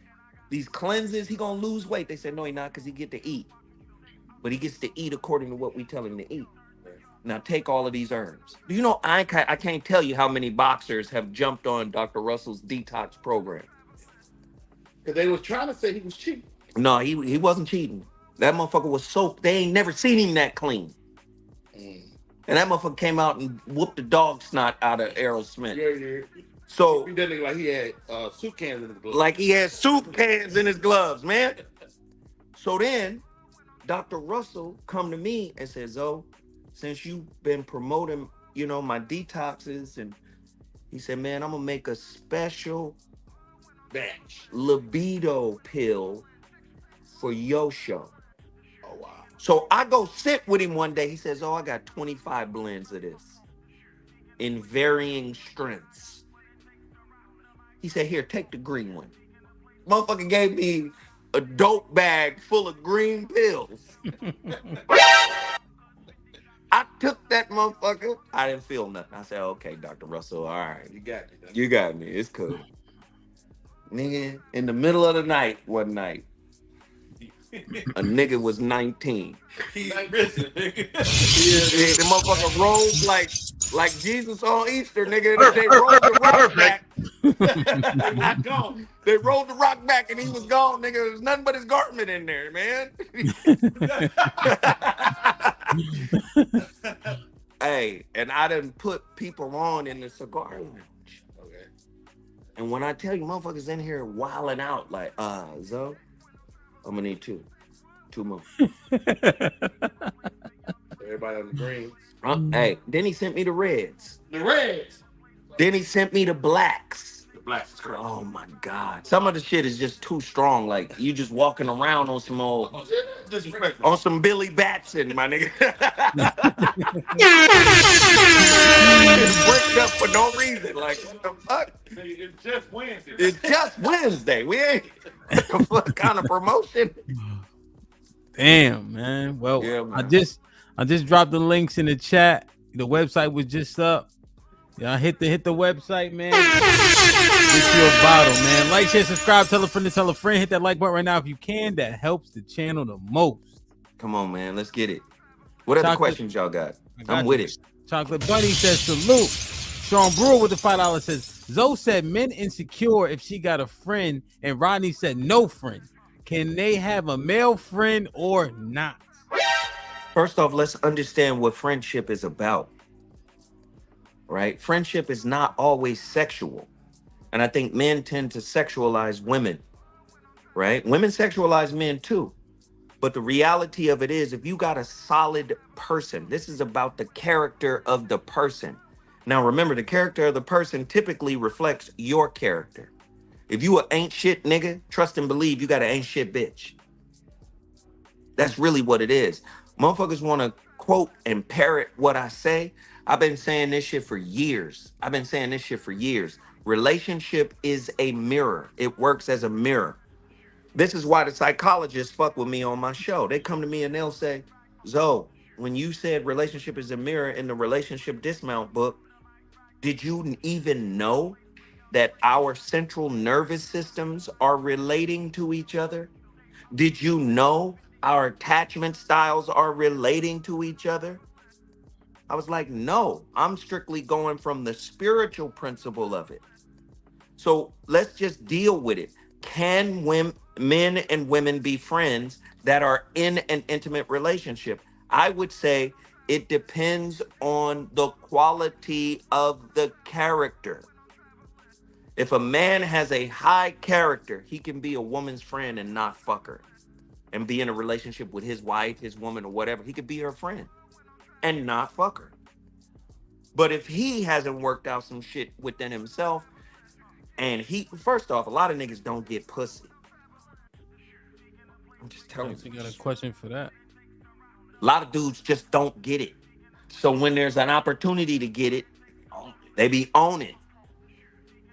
cleanses? He gonna lose weight. They said, no, he not, because he get to eat. But he gets to eat according to what we tell him to eat. Now take all of these herbs. Do you know, I can't tell you how many boxers have jumped on Dr. Russell's detox program. Because they was trying to say he was cheating. No, he wasn't cheating. That motherfucker was so, they ain't never seen him that clean. And that motherfucker came out and whooped the dog snot out of Errol Smith. Yeah. So He did look like he had soup cans in his gloves. like he had soup cans in his gloves, man. So then Dr. Russell come to me and says, Zoe, since you've been promoting, my detoxes, and he said, man, I'm gonna make a special batch libido pill for your show. Oh, wow. So I go sit with him one day. He says, I got 25 blends of this in varying strengths. He said, here, take the green one. Motherfucker gave me a dope bag full of green pills. I took that motherfucker. I didn't feel nothing. I said, okay, Dr. Russell, all right. You got me. You got me. It's cool. Nigga, in the middle of the night, one night, a nigga was 19. He's risen, nigga. The motherfucker rose like Jesus on Easter, nigga. They rolled the rock back. They rolled the rock back and he was gone, nigga. There was nothing but his garment in there, man. Hey, and I done put people on in the cigar lounge. Okay. And when I tell you, motherfuckers in here wilding out like, Zoe, I'm gonna need 2 more. Everybody on the green. Hey, then he sent me the reds. The reds. Then he sent me the blacks. The blacks is crazy. Oh my God. Some of the shit is just too strong. Like you just walking around on some old, on some Billy Batson, my nigga. It's bricked up for no reason. Like, what the fuck? It's just Wednesday. It's just Wednesday. We ain't what kind of promotion. Damn, man. Well, Yeah, man. I just dropped the links in the chat. The website was just up. Y'all hit the website, man. Get you a bottle, man. Like, share, subscribe, tell a friend to tell a friend. Hit that like button right now if you can. That helps the channel the most. Come on, man. Let's get it. What other questions y'all got? I'm with it. Chocolate Bunny says salute. Sean Brewer with the $5 says Zoe said men insecure if she got a friend, and Rodney said no friend. Can they have a male friend or not? First off, let's understand what friendship is about. Right? Friendship is not always sexual. And I think men tend to sexualize women. Right? Women sexualize men too. But the reality of it is, if you got a solid person, this is about the character of the person. Now, remember, the character of the person typically reflects your character. If you a ain't shit nigga, trust and believe you got an ain't shit bitch. That's really what it is. Motherfuckers want to quote and parrot what I say. I've been saying this shit for years. Relationship is a mirror. It works as a mirror. This is why the psychologists fuck with me on my show. They come to me and they'll say, Zoe, when you said relationship is a mirror in the relationship dismount book, did you even know that our central nervous systems are relating to each other? Did you know our attachment styles are relating to each other? I was like, no, I'm strictly going from the spiritual principle of it. So let's just deal with it. Can men and women be friends that are in an intimate relationship? I would say it depends on the quality of the character. If a man has a high character, he can be a woman's friend and not fuck her, and be in a relationship with his wife, his woman, or whatever. He could be her friend and not fuck her. But if he hasn't worked out some shit within himself, and first off, a lot of niggas don't get pussy. I'm just telling you. You got a question for that? A lot of dudes just don't get it. So when there's an opportunity to get it, they be on it.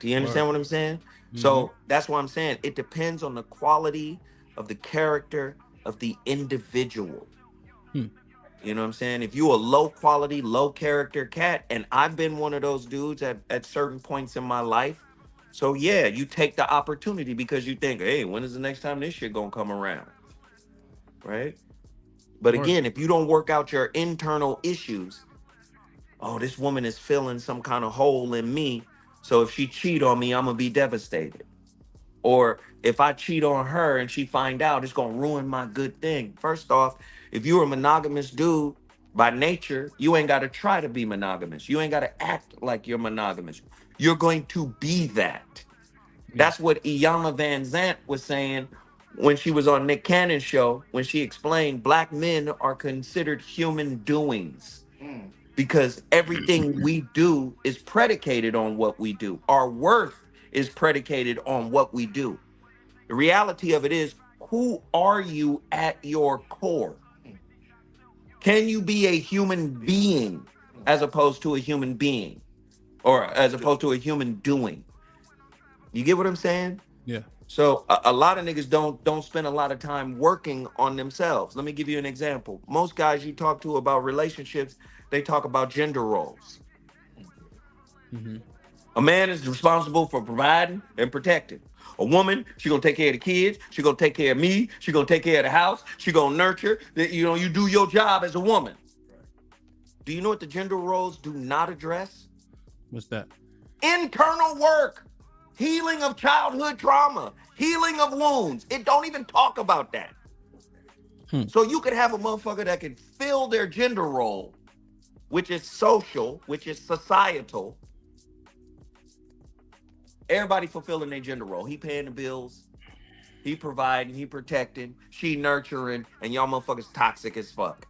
Do you understand what I'm saying? Mm-hmm. So that's what I'm saying. It depends on the quality of the character of the individual. You know what I'm saying? If you a low quality, low character cat, and I've been one of those dudes at certain points in my life. So yeah, you take the opportunity because you think, hey, when is the next time this shit gonna come around? Right? But again, if you don't work out your internal issues, oh, this woman is filling some kind of hole in me. So if she cheat on me, I'm gonna be devastated. Or if I cheat on her and she find out, it's gonna ruin my good thing. First off, if you're a monogamous dude by nature, you ain't gotta try to be monogamous. You ain't gotta act like you're monogamous. You're going to be that. That's what Iyanla Van Zant was saying when she was on Nick Cannon's show, when she explained black men are considered human doings. Because everything we do is predicated on what we do. Our worth is predicated on what we do. The reality of it is, who are you at your core? Can you be a human being as opposed to a human being? Or as opposed to a human doing? You get what I'm saying? Yeah. So a lot of niggas don't spend a lot of time working on themselves. Let me give you an example. Most guys you talk to about relationships, they talk about gender roles. A man is responsible for providing and protecting. A woman, she gonna take care of the kids. She gonna take care of me. She gonna take care of the house. She gonna nurture. You do your job as a woman. Do you know what the gender roles do not address? What's that? Internal work, healing of childhood trauma, healing of wounds. It don't even talk about that. So you could have a motherfucker that can fill their gender role, which is social, which is societal. Everybody fulfilling their gender role. He paying the bills, he providing, he protecting, she nurturing, and y'all motherfuckers toxic as fuck.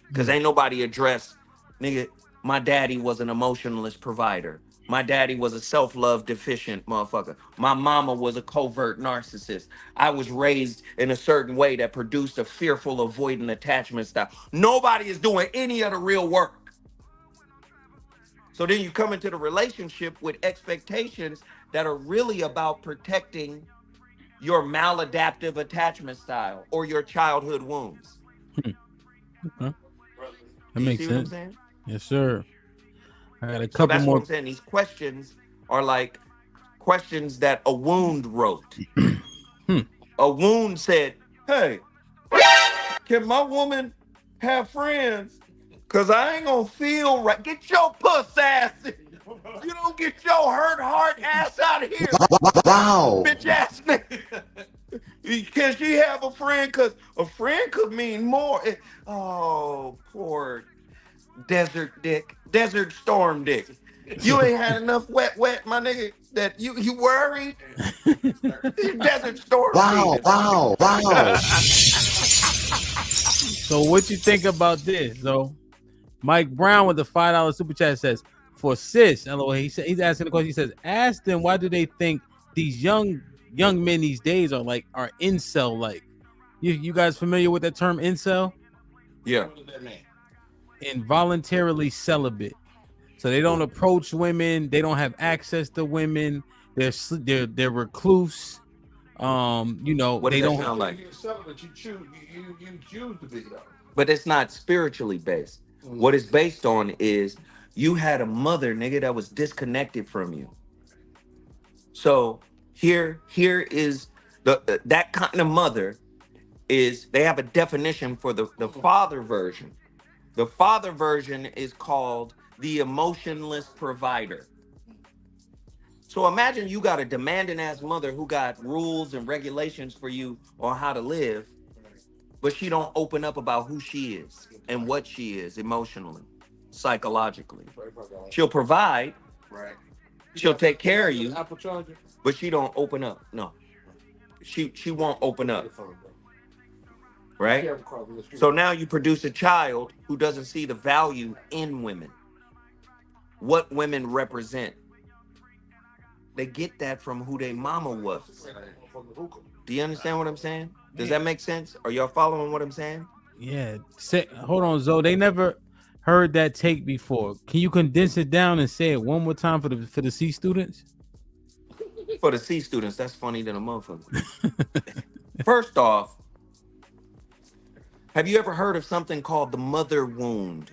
Because ain't nobody addressed, nigga, my daddy was an emotionalist provider. My daddy was a self-love deficient motherfucker. My mama was a covert narcissist. I was raised in a certain way that produced a fearful, avoidant attachment style. Nobody is doing any of the real work. So then you come into the relationship with expectations that are really about protecting your maladaptive attachment style or your childhood wounds. Okay. That makes sense. What I'm saying? Yes, sir. I got a So couple that's more. what I'm saying. These questions are like questions that a wound wrote. A wound said, "Hey, can my woman have friends? Cause I ain't gonna feel right. Get your puss ass. You don't get your hurt heart ass out of here, Wow. bitch ass nigga. Can she have a friend? Cause a friend could mean more. Oh, poor desert storm dick. You ain't had enough wet, my nigga. That you worried? Desert storm Wow. penis. Wow. Wow. So what you think about this, though? Mike Brown with the $5 super chat says, "For sis, LOL." He's asking the question. He says, "Ask them why do they think these young men these days are incel like? You guys familiar with that term incel? Yeah. What does that mean? Involuntarily celibate. So they don't approach women. They don't have access to women. They're recluse. What They does that don't. sound like? You're celibate. You choose to be though. But it's not spiritually based. What it's based on is you had a mother, nigga, that was disconnected from you. So here is that kind of mother is they have a definition for the father version. The father version is called the emotionless provider. So imagine you got a demanding ass mother who got rules and regulations for you on how to live, but she don't open up about who she is and what she is emotionally, psychologically. She'll provide, Right. she'll take care of you, Apple charger. but she don't open up. No, she won't open up, right? So now you produce a child who doesn't see the value in women, what women represent. They get that from who their mama was. Do you understand what I'm saying? Does that make sense? Are y'all following what I'm saying? Yeah. Hold on, Zoe. They never heard that take before. Can you condense it down and say it one more time for the C students? For the C students, that's funny than a motherfucker. First off, have you ever heard of something called the mother wound?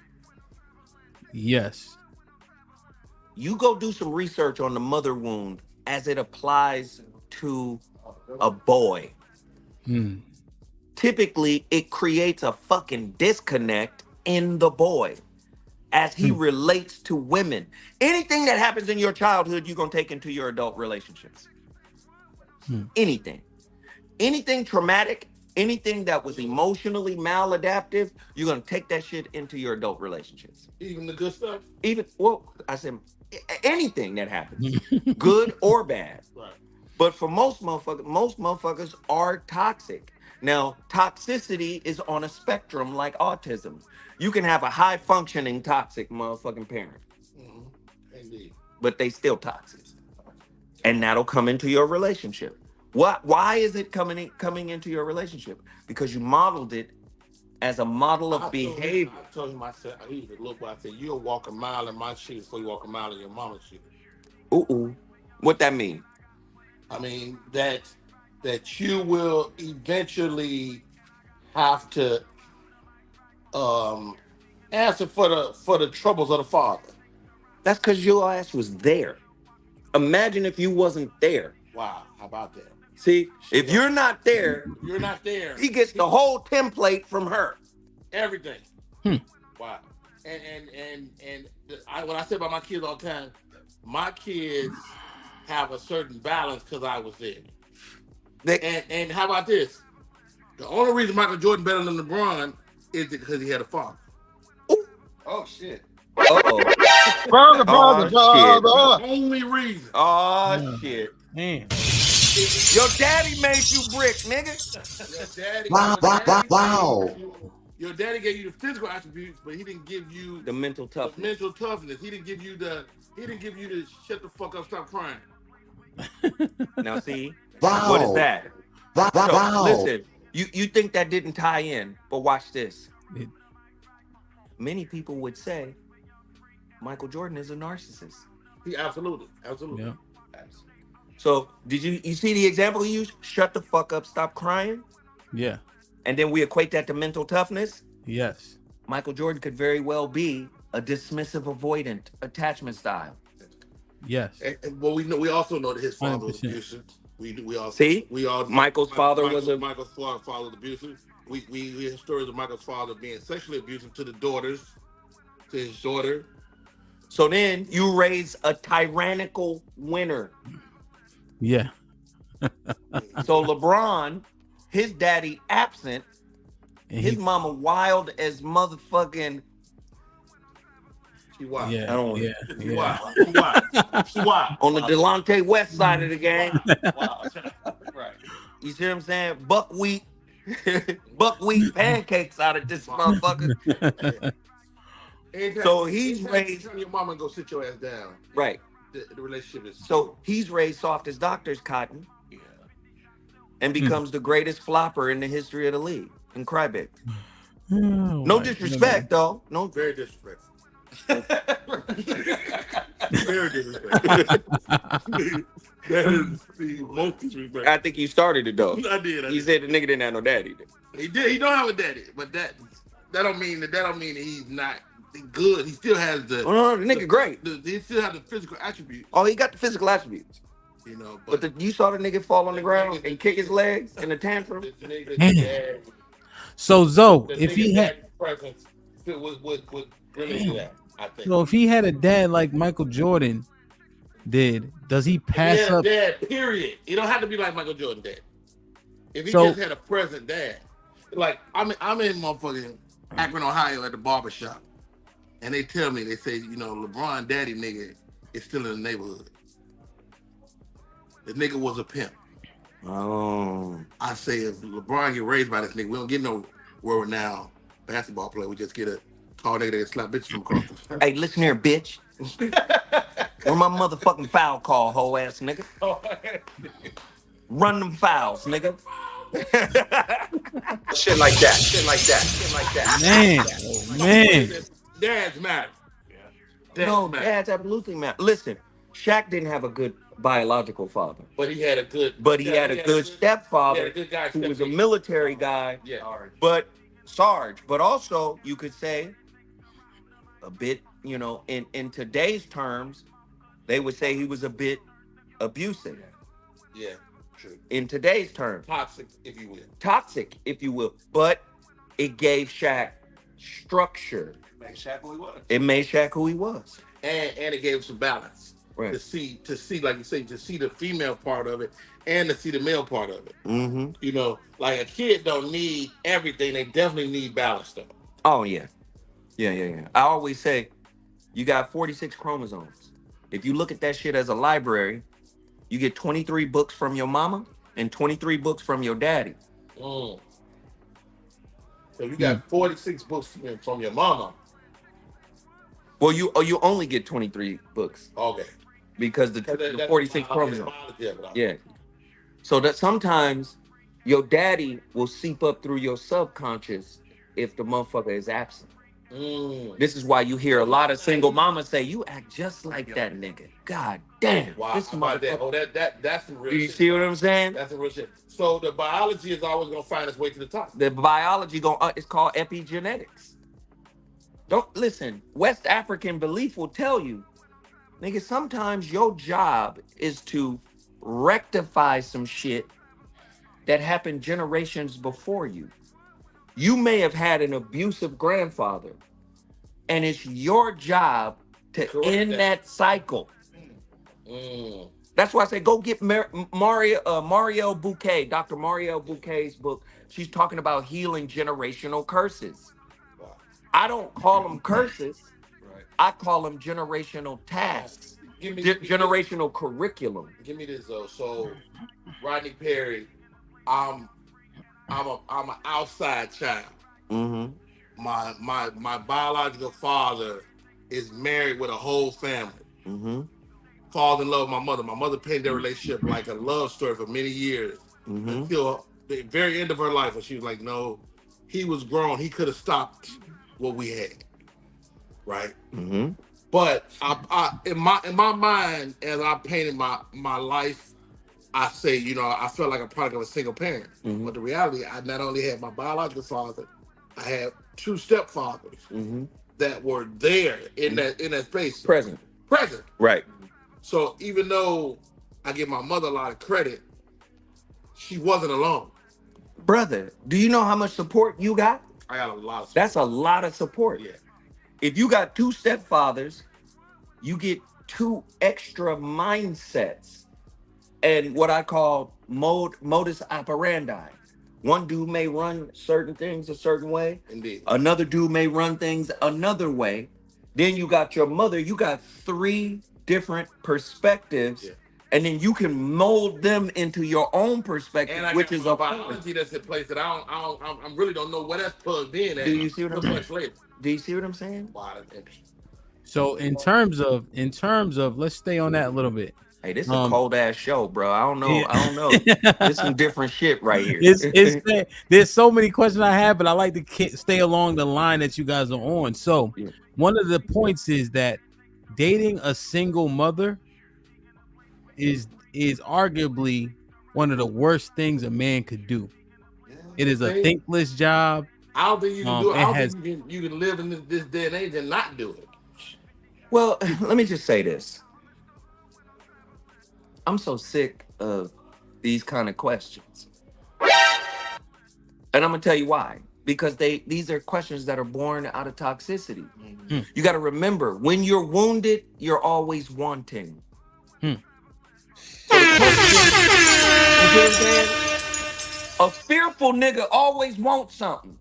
Yes. You go do some research on the mother wound as it applies to a boy. Typically, it creates a fucking disconnect in the boy as he relates to women. Anything that happens in your childhood, you're going to take into your adult relationships. Anything traumatic, anything that was emotionally maladaptive, you're going to take that shit into your adult relationships. Even the good stuff. I said anything that happens, good or bad. Right. But for most motherfuckers are toxic. Now, toxicity is on a spectrum like autism. You can have a high functioning toxic motherfucking parent. Indeed. But they still toxic. And that'll come into your relationship. Why is it coming into your relationship? Because you modeled it as a model of behavior. I told him, I said, I used to look, I said, you'll walk a mile in my shoes before you walk a mile in your mama's shoes. Ooh. What that mean? I mean, that you will eventually have to answer for the troubles of the father. That's because your ass was there. Imagine if you wasn't there. Wow, how about that? See, if you're not there, he gets the whole template from her. Everything. Wow. And what I say about my kids all the time, my kids have a certain balance because I was there. And how about this? The only reason Michael Jordan better than LeBron is because he had a father. Ooh. Oh shit. Uh-oh. Father. The only reason. Oh shit. Man. Your daddy made you brick, nigga. Wow. Your daddy gave you the physical attributes, but he didn't give you The mental toughness. He didn't give you the shut the fuck up, stop crying. Now see, Wow. what is that? Wow. So, listen, you think that didn't tie in, but watch this. Many people would say Michael Jordan is a narcissist. He absolutely. Yeah. So did you see the example he used? Shut the fuck up, stop crying. Yeah. And then we equate that to mental toughness. Yes. Michael Jordan could very well be a dismissive, avoidant attachment style. Yes. Well, we also know that his father was 100%. abusive. We all See? we all Michael's father was Michael's father was abusive. We hear stories of Michael's father being sexually abusive to his daughter. So then you raise a tyrannical winner. Yeah. So LeBron, his daddy absent, And his mama wild as motherfucking. She wild. Yeah. I don't want Yeah. She Yeah. wild. She wild. She wild. on the Delonte West side of the game. Wow. Right. You see what I'm saying? Buckwheat, buckwheat pancakes out of this motherfucker. So he's raised. Turn your mama and go sit your ass down. Right. The relationship is So he's raised soft as doctor's cotton. Yeah. And becomes the greatest flopper in the history of the league. And crybaby. Oh, No my disrespect, though. No. Very disrespectful. Very disrespectful. That is the most disrespectful. I think you started it though. I did. You said the nigga didn't have no daddy. He did. He don't have a daddy, but that don't mean that he's not good. He still has the. Oh, no, the nigga great. He still has the physical attributes. Oh, he got the physical attributes. You know, But you saw the nigga fall on the ground and kick his legs in a tantrum. Damn. So Zoe, if he had presence, would really do that. I think. so if he had a dad like Michael Jordan did, does he pass up? Dad, period. He don't have to be like Michael Jordan dad. If he So- just had a present dad, like I'm in motherfucking Akron, Ohio at the barbershop, and they tell me, they say, you know, LeBron daddy nigga is still in the neighborhood. The nigga was a pimp. Oh. I say if LeBron get raised by this nigga, we don't get no world-renowned basketball player. We just get a tall nigga that can slap bitches from across the street. Hey, listen here, bitch. Where my motherfucking foul call, hoe ass nigga? Run them fouls, nigga. Shit like that. Shit like that. Shit like that. Man. Dads matter. No, dads absolutely matter. Listen, Shaq didn't have a good biological father, But he had a good. but he had a good stepfather he had a good guy who was a stepfather. military guy. Yeah. But Sarge, but also you could say a bit, you know, in today's terms, they would say he was a bit abusive. Yeah. True. In today's terms, Toxic, if you will. toxic, if you will, but it gave Shaq structure. Make Shaq who he was. It made Shaq who he was. And it gave him some balance. Right. To see, like you say, to see the female part of it and to see the male part of it. Mm-hmm. You know, like a kid don't need everything. They definitely need balance though. Oh yeah. Yeah. I always say you got 46 chromosomes. If you look at that shit as a library, you get 23 books from your mama and 23 books from your daddy. So you got 46 books from your mama. Well, you only get 23 books Okay. because the 46 chromosomes. Yeah. Yeah. So that sometimes your daddy will seep up through your subconscious if the motherfucker is absent. This is why you hear a lot of single mamas say, "You act just like that nigga." God damn. Wow. This How about that? motherfucker. Oh, that's some real Do you shit. see what I'm saying? That's some real shit. So the biology is always gonna find its way to the top. The biology it's called epigenetics. Don't listen. West African belief will tell you, nigga, sometimes your job is to rectify some shit that happened generations before you. You may have had an abusive grandfather, and it's your job to Correct end that. that cycle. That's why I say go get Marielle Bouquet, Dr. Marielle Bouquet's book. She's talking about healing generational curses. Wow. I don't call them curses. Right. I call them generational tasks, Give me generational curriculum. Give me this though. So Rodney Perry, I'm an outside child. Mm-hmm. My biological father is married with a whole family. Mm-hmm. Falls in love with my mother. My mother painted their relationship like a love story for many years until the very end of her life, when she was like, "No, he was grown. He could have stopped what we had." Right. Mm-hmm. But I in my mind, as I painted my life, I say, you know, I felt like a product of a single parent. Mhm. But the reality, I not only had my biological father, I had two stepfathers. Mm-hmm. that were there in that space. Present. Right. So even though I give my mother a lot of credit, she wasn't alone. Brother, do you know how much support you got? I got a lot of support. That's a lot of support. Yeah. If you got 2 stepfathers, you get 2 extra mindsets and what I call modus operandi. One dude may run certain things a certain way. Indeed. Another dude may run things another way. Then you got your mother. You got 3 different perspectives. Yeah. And then you can mold them into your own perspective, And I which got is my a biology that's in place that I really don't know where that's plugged in at. Do you see what I'm saying? Much later. Do you see what I'm saying? Wow, that's interesting. So in terms of, let's stay on that a little bit. Hey, this is a cold ass show, bro. I don't know. Yeah. I don't know. There's some different shit right here. There's so many questions I have, but I like to stay along the line that you guys are on. So one of the points is that dating a single mother is arguably one of the worst things a man could do. It is a thankless job. I don't think you can do it. I don't has- think you can live in this day and age and not do it. Well, let me just say this. I'm so sick of these kind of questions. And I'm gonna tell you why. Because these are questions that are born out of toxicity. Hmm. You gotta remember, when you're wounded, you're always wanting. Hmm. So the question, you feel what I'm saying? A fearful nigga always wants something.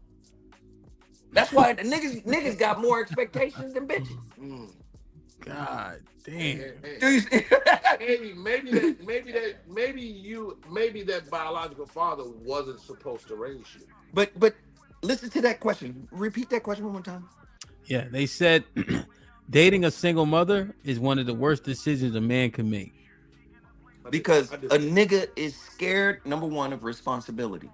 That's why the niggas got more expectations than bitches. God damn. Do you see? maybe that biological father wasn't supposed to raise you. But listen to that question. Repeat that question one more time. Yeah, they said dating a single mother is one of the worst decisions a man can make. Because a nigga is scared, number 1, of responsibility.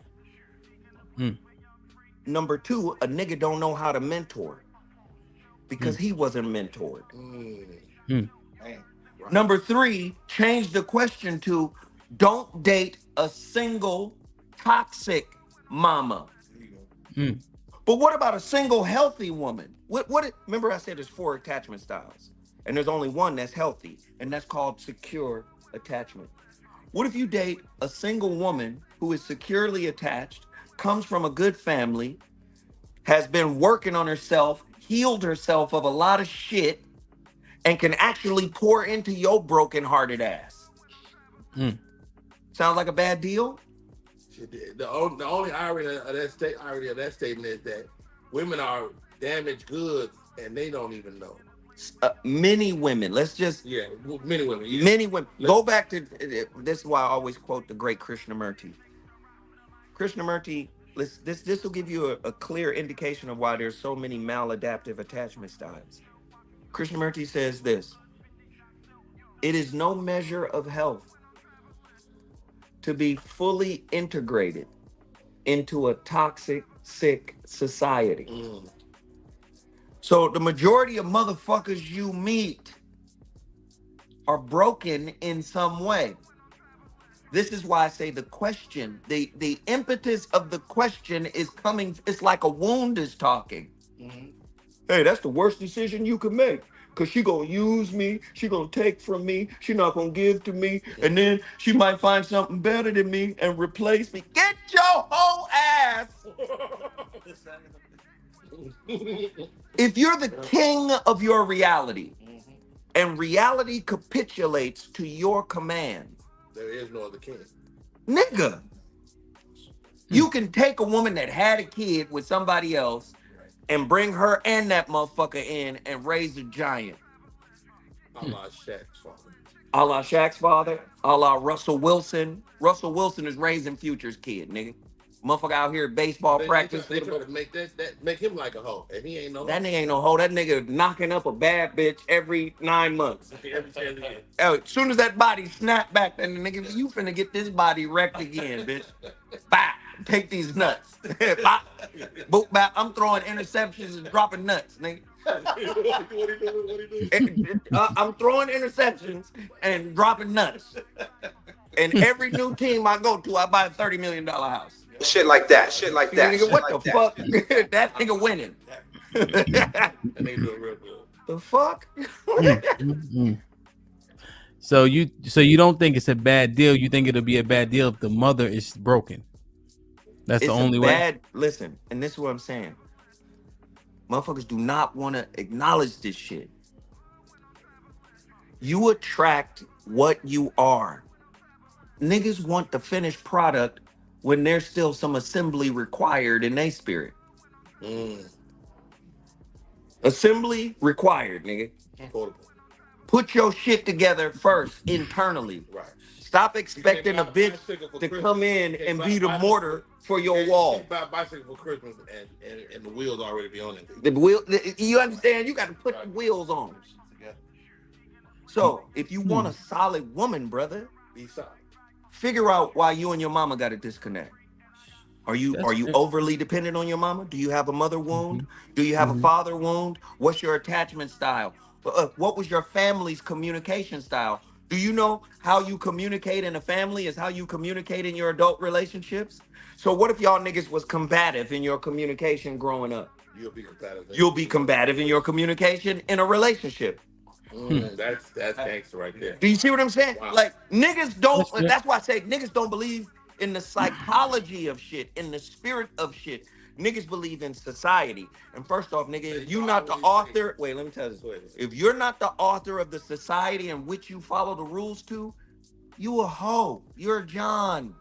Number 2, a nigga don't know how to mentor because he wasn't mentored. Number 3, change the question to don't date a single toxic mama. But what about a single healthy woman? Remember I said there's 4 attachment styles and there's only one that's healthy, and that's called secure attachment. What if you date a single woman who is securely attached, comes from a good family, has been working on herself, healed herself of a lot of shit, and can actually pour into your broken-hearted ass? Sounds like a bad deal? The only irony of that statement is that women are damaged goods and they don't even know. Many women. Many women. Many women. Go back to this is why I always quote the great Krishnamurti. Krishnamurti, this will give you a clear indication of why there's so many maladaptive attachment styles. Krishnamurti says this: it is no measure of health to be fully integrated into a toxic, sick society. So the majority of motherfuckers you meet are broken in some way. This is why I say the question, the impetus of the question is coming, it's like a wound is talking. Hey, that's the worst decision you could make. Cause she gonna use me, she gonna take from me, she not gonna give to me, and then she might find something better than me and replace me. Get your whole ass. If you're the king of your reality, and reality capitulates to your command, there is no other king. Nigga, you can take a woman that had a kid with somebody else and bring her and that motherfucker in and raise a giant. A la Shaq's father. A la Shaq's father, a la Russell Wilson. Russell Wilson is raising Future's kid, nigga. Motherfucker out here at baseball practice. They try to make him like a hoe, and he ain't no hoe. That nigga ain't no hoe. That nigga knocking up a bad bitch every 9 months. As soon as that body snap back, then the nigga, you finna get this body wrecked again, bitch. Bye. Take these nuts. Bye. Boop, bop. I'm throwing interceptions and dropping nuts, nigga. What he doing? I'm throwing interceptions and dropping nuts. And every new team I go to, I buy a $30 million house. Shit like that. Shit like that. Nigga, Shit what like the that. fuck? That nigga winning. That nigga doing real good. The fuck? So you don't think it's a bad deal? You think it'll be a bad deal if the mother is broken? That's It's the only way. Listen, and this is what I'm saying. Motherfuckers do not want to acknowledge this shit. You attract what you are. Niggas want the finished product when there's still some assembly required in their spirit. Assembly required, nigga. Put your shit together first internally. Right. Stop expecting a bitch to come in and be the mortar for your wall. You buy a bicycle for Christmas and the wheels already be on it. The wheel, you understand? You got to put the wheels on. So if you want a solid woman, brother, Be solid. figure out why you and your mama got a disconnect. Are you overly dependent on your mama? Do you have a mother wound? Do you have a father wound? What's your attachment style? What was your family's communication style? Do you know how you communicate in a family is how you communicate in your adult relationships? So what if y'all niggas was combative in your communication growing up? You'll be combative. You'll be combative in your communication in a relationship. That's gangster right there. Do you see what I'm saying? Wow. Like niggas don't. That's why I say niggas don't believe in the psychology of shit, in the spirit of shit. Niggas believe in society. And first off, nigga, if you're not the author, wait, let me tell you this. If you're not the author of the society in which you follow the rules to, you a hoe. You're a John.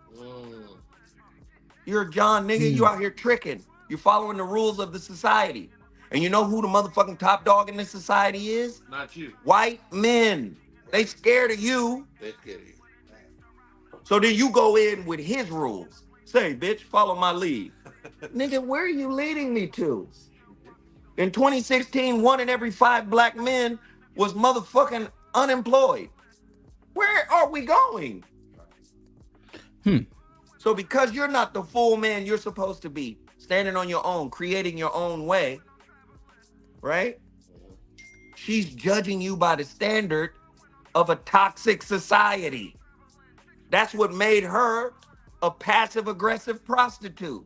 You're a John, nigga. You out here tricking. You're following the rules of the society. And you know who the motherfucking top dog in this society is? Not you. White men. They scared of you. They scared of you. So then you go in with his rules. Say, bitch, follow my lead. Nigga, where are you leading me to? In 2016, 1 in every 5 black men was motherfucking unemployed. Where are we going? So because you're not the full man you're supposed to be, standing on your own, creating your own way, right? She's judging you by the standard of a toxic society. That's what made her a passive-aggressive prostitute.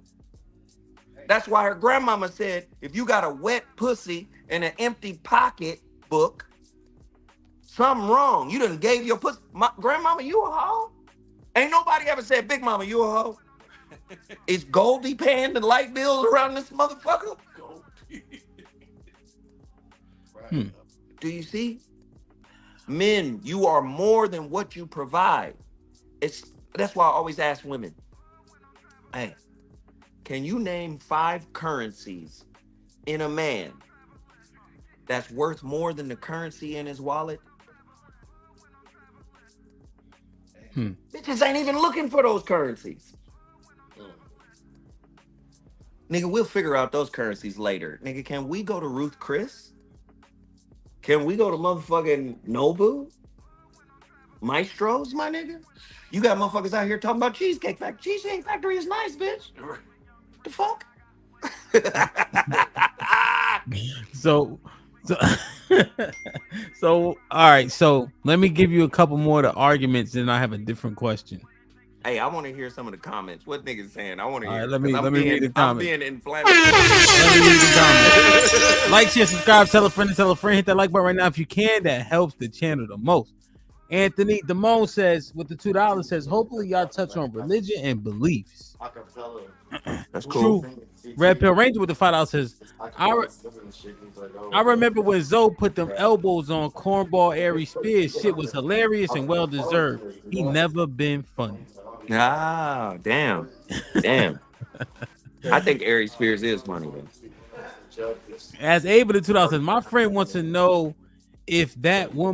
That's why her grandmama said, if you got a wet pussy and an empty pocket book, something wrong. You done gave your pussy. Grandmama, you a hoe? Ain't nobody ever said, Big Mama, you a hoe? Is Goldie paying the light bills around this motherfucker? Do you see? Men, you are more than what you provide. That's why I always ask women, hey, can you name 5 currencies in a man that's worth more than the currency in his wallet? Bitches ain't even looking for those currencies. Nigga, we'll figure out those currencies later. Nigga, can we go to Ruth Chris? Can we go to motherfucking Nobu? Maestros, my nigga? You got motherfuckers out here talking about Cheesecake Factory. Cheesecake Factory is nice, bitch. The fuck? So all right, so let me give you a couple more of the arguments, and I have a different question. Hey, I want to hear some of the comments. What niggas saying? I want to hear. Right, let me read the comments. I'm being inflammatory. Let me read the comments. Like, share, subscribe, tell a friend, hit that like button right now if you can. That helps the channel the most. Anthony Damone says, with the $2, says, hopefully y'all touch on religion and beliefs. That's cool. True. Red Pill Ranger with the $5 says, I remember when Zoe put them elbows on cornball Aries Spears. Shit was hilarious and well deserved. He never been funny. Ah, damn. I think Aries Spears is funny, though. As Ava the $2 says, my friend wants to know if that will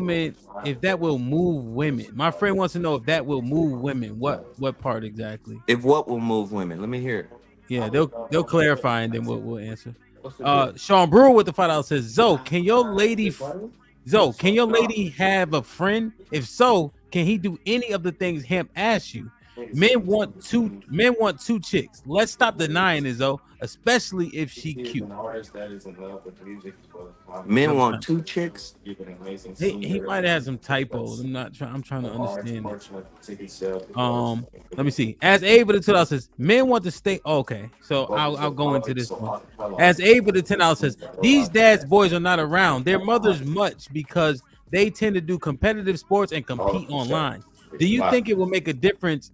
move women. My friend wants to know if that will move women. What part exactly? If what will move women? Let me hear it. Yeah, they'll clarify and then we'll answer. Sean Brewer with the $5 says, Zoe, can your lady have a friend? If so, can he do any of the things Hemp asked you? Men want two chicks. Let's stop denying it, though, especially if she cute. Men want 2 chicks. He might have some typos. I'm trying to understand it. Let me see. As Ava the $10 says, men want to stay. Okay, so I'll go into this one. As Ava the $10 says, these dads' boys are not around. Their mothers much because they tend to do competitive sports and compete online. Do you think it will make a difference?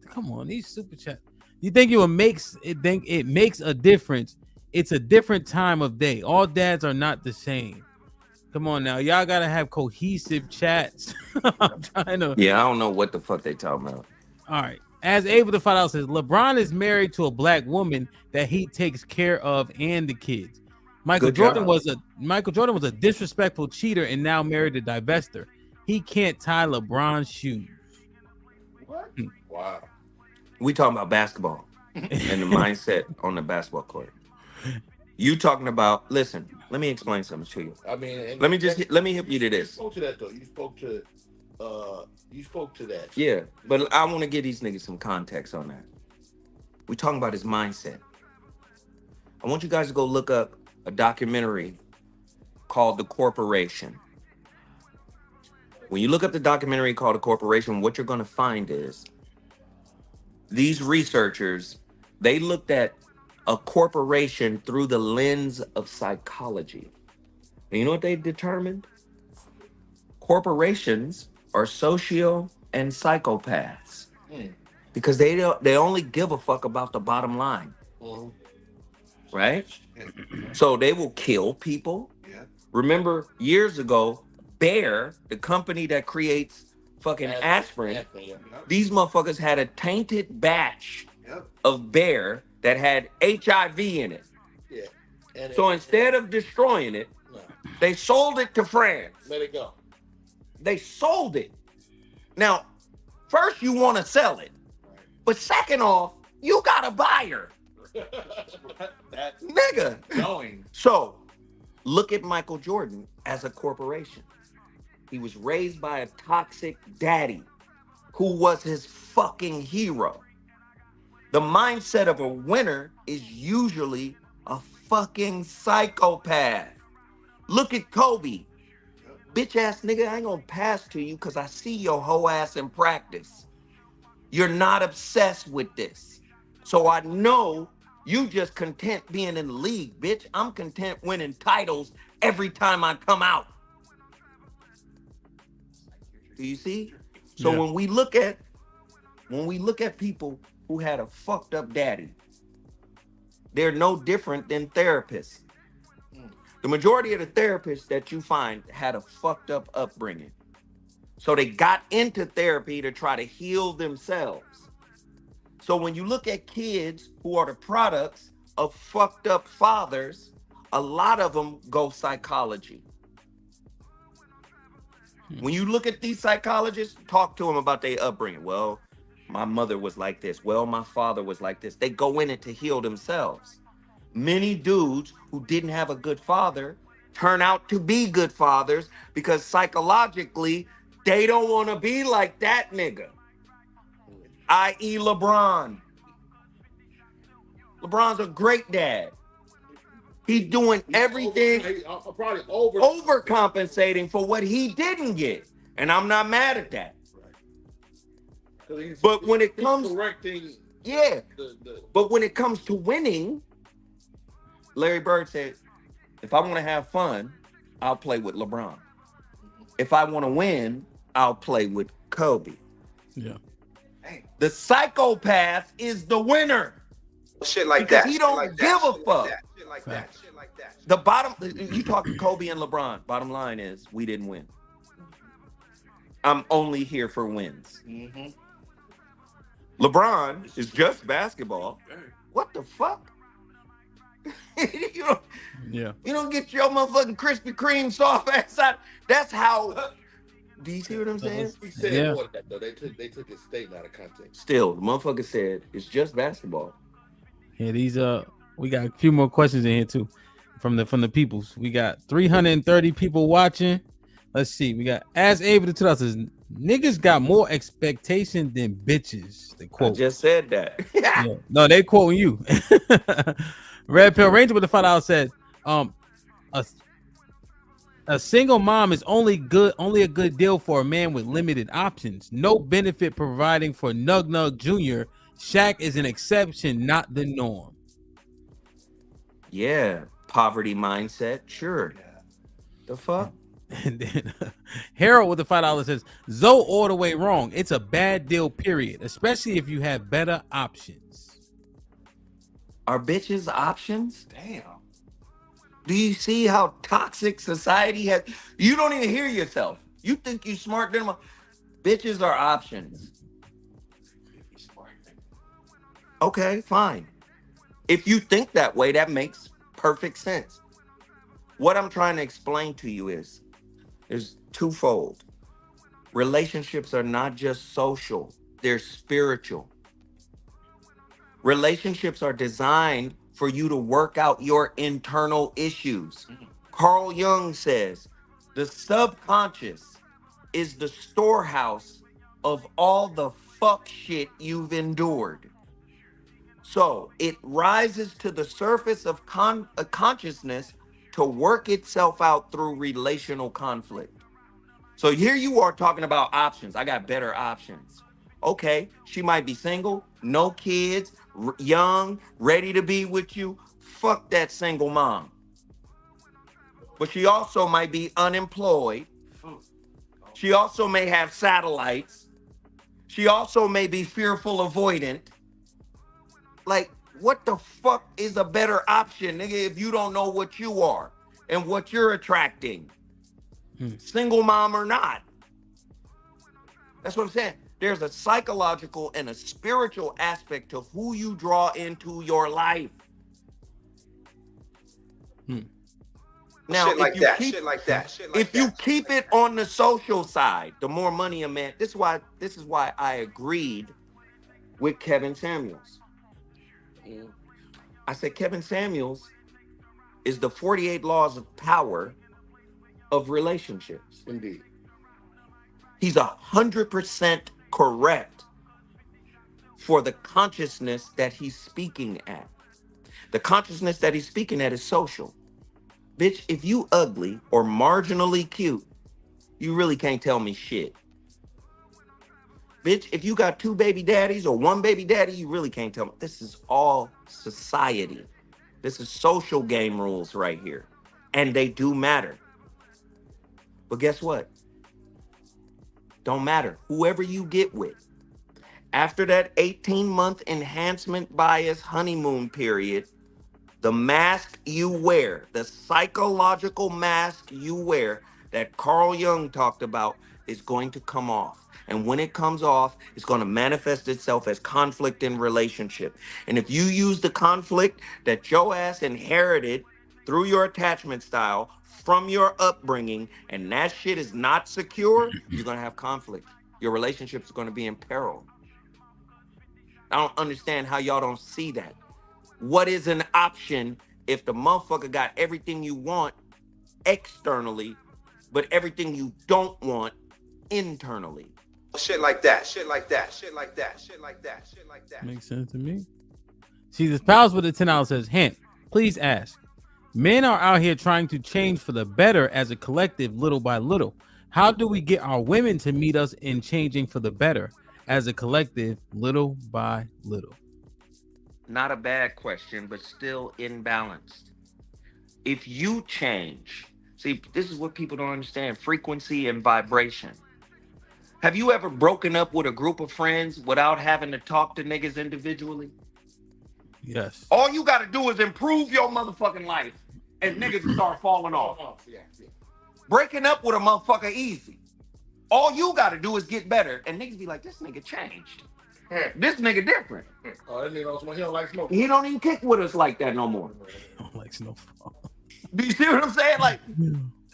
Come on, these super chat. You think it makes a difference? It's a different time of day. All dads are not the same. Come on now, y'all gotta have cohesive chats. I'm trying to. Yeah, I don't know what the fuck they talking about. All right. As Ava the $5 says, LeBron is married to a black woman that he takes care of and the kids. Michael Jordan was a disrespectful cheater and now married a divester. He can't tie LeBron's shoes. What? Wow. We talking about basketball and the mindset on the basketball court. You talking about? Listen, let me explain something to you. I mean, let me hip you to this. You spoke to that though. You spoke to that. Yeah, but I want to give these niggas some context on that. We talking about his mindset. I want you guys to go look up a documentary called The Corporation. When you look up the documentary called The Corporation, what you're going to find is these researchers, they looked at a corporation through the lens of psychology. And you know what they determined? Corporations are socio and psychopaths because they only give a fuck about the bottom line. Right? So they will kill people. Yeah. Remember years ago, Bayer, the company that creates fucking aspirin, these motherfuckers had a tainted batch of Bayer that had HIV in it. Yeah. So instead of destroying it, they sold it to France. Let it go. They sold it. Now, first you want to sell it, but second off, you got a buyer. Nigga. Knowing. So, look at Michael Jordan as a corporation. He was raised by a toxic daddy who was his fucking hero. The mindset of a winner is usually a fucking psychopath. Look at Kobe. Bitch ass nigga, I ain't gonna pass to you because I see your whole ass in practice. You're not obsessed with this. So I know you just content being in the league, bitch. I'm content winning titles every time I come out. Do you see? So when we look at people who had a fucked up daddy, they're no different than therapists. The majority of the therapists that you find had a fucked up upbringing. So they got into therapy to try to heal themselves. So when you look at kids who are the products of fucked up fathers, a lot of them go psychology. When you look at these psychologists, talk to them about their upbringing. Well, my mother was like this. Well, my father was like this. They go in it to heal themselves. Many dudes who didn't have a good father turn out to be good fathers because psychologically, they don't want to be like that nigga. I.e. LeBron. LeBron's a great dad. He's doing everything, probably overcompensating for what he didn't get. And I'm not mad at that. But when it comes correcting, but when it comes to winning, Larry Bird said, if I want to have fun, I'll play with LeBron. If I want to win, I'll play with Kobe. Yeah. The psychopath is the winner. Shit like because that. He don't give a fuck. Shit like that. Shit like that. The bottom, you talk Kobe and LeBron. Bottom line is, we didn't win. I'm only here for wins. Mm-hmm. LeBron is just basketball. What the fuck? you don't get your motherfucking Krispy Kreme soft ass out. That's how. Do you see what I'm saying? He said more than that though. They took his statement out of context. Still, the motherfucker said it's just basketball. Yeah, these we got a few more questions in here too from the peoples. We got 330 people watching. Let's see. We got as Ava the 2000 says Niggas got more expectation than bitches. The I quote. just said that. Yeah. No, they quoting you. Red Pill Ranger with the $5 said, a a single mom is only a good deal for a man with limited options. No benefit providing for Nug Nug Jr. Shaq is an exception, not the norm. Yeah, poverty mindset. Sure. The fuck? And then Harold with the $5 says, Zoe all the way wrong. It's a bad deal, period. Especially if you have better options. Are bitches options? Damn. Do you see how toxic society has? You don't even hear yourself. You think you smart than bitches are options. Okay, fine. If you think that way, that makes perfect sense. What I'm trying to explain to you is twofold. Relationships are not just social, they're spiritual. Relationships are designed for you to work out your internal issues. Carl Jung says the subconscious is the storehouse of all the fuck shit you've endured. So it rises to the surface of consciousness to work itself out through relational conflict. So here you are talking about options. I got better options. Okay, she might be single, no kids, young, ready to be with you. Fuck that single mom. But she also might be unemployed. She also may have satellites. She also may be fearful avoidant. Like, what the fuck is a better option, nigga, if you don't know what you are and what you're attracting? Single mom or not? That's what I'm saying. There's a psychological and a spiritual aspect to who you draw into your life. Now, Shit like that. Shit like that. Shit like if you keep it on the social side, the more money a man. This is why I agreed with Kevin Samuels. I said Kevin Samuels is the 48 laws of power of relationships. Indeed. He's 100% correct for the consciousness that he's speaking at. The consciousness that he's speaking at is social. Bitch, if you ugly or marginally cute, you really can't tell me shit. Bitch, if you got 2 baby daddies or 1 baby daddy, you really can't tell me. This is all society. This is social game rules right here. And they do matter. But guess what? Don't matter. Whoever you get with. After that 18-month enhancement bias honeymoon period, the mask you wear, the psychological mask you wear that Carl Jung talked about is going to come off. And when it comes off, it's going to manifest itself as conflict in relationship. And if you use the conflict that your ass inherited through your attachment style from your upbringing, and that shit is not secure, you're going to have conflict. Your relationship is going to be in peril. I don't understand how y'all don't see that. What is an option if the motherfucker got everything you want externally, but everything you don't want internally? Shit like that. Shit like that. Shit like that. Shit like that. Shit like that. Makes sense to me. See, this Pals with the $10 says, hint, please ask. Men are out here trying to change for the better as a collective, little by little. How do we get our women to meet us in changing for the better as a collective, little by little? Not a bad question, but still imbalanced. If you change, see, this is what people don't understand, frequency and vibration. Have you ever broken up with a group of friends without having to talk to niggas individually? Yes. All you got to do is improve your motherfucking life and niggas start falling off. Yeah. Breaking up with a motherfucker easy. All you got to do is get better and niggas be like, this nigga changed. This nigga different. Oh, that nigga don't smoke. He don't like smoke. He don't even kick with us like that no more. I don't like Snowfall. Do you see what I'm saying? Like,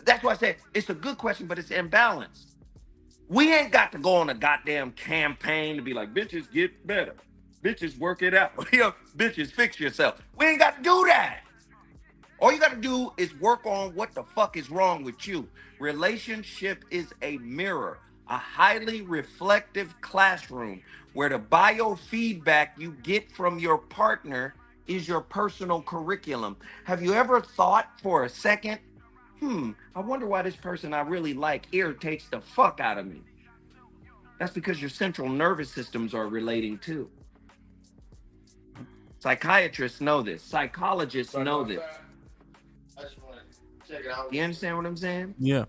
that's why I said it's a good question, but it's imbalanced. We ain't got to go on a goddamn campaign to be like, bitches get better. Bitches work it out. You know, bitches fix yourself. We ain't got to do that. All you got to do is work on what the fuck is wrong with you. Relationship is a mirror. a highly reflective classroom where the biofeedback you get from your partner is your personal curriculum. Have you ever thought for a second, I wonder why this person I really like irritates the fuck out of me? That's because your central nervous systems are relating too. Psychiatrists know this. Psychologists know this. I just want to check it out. You understand what I'm saying? Yeah.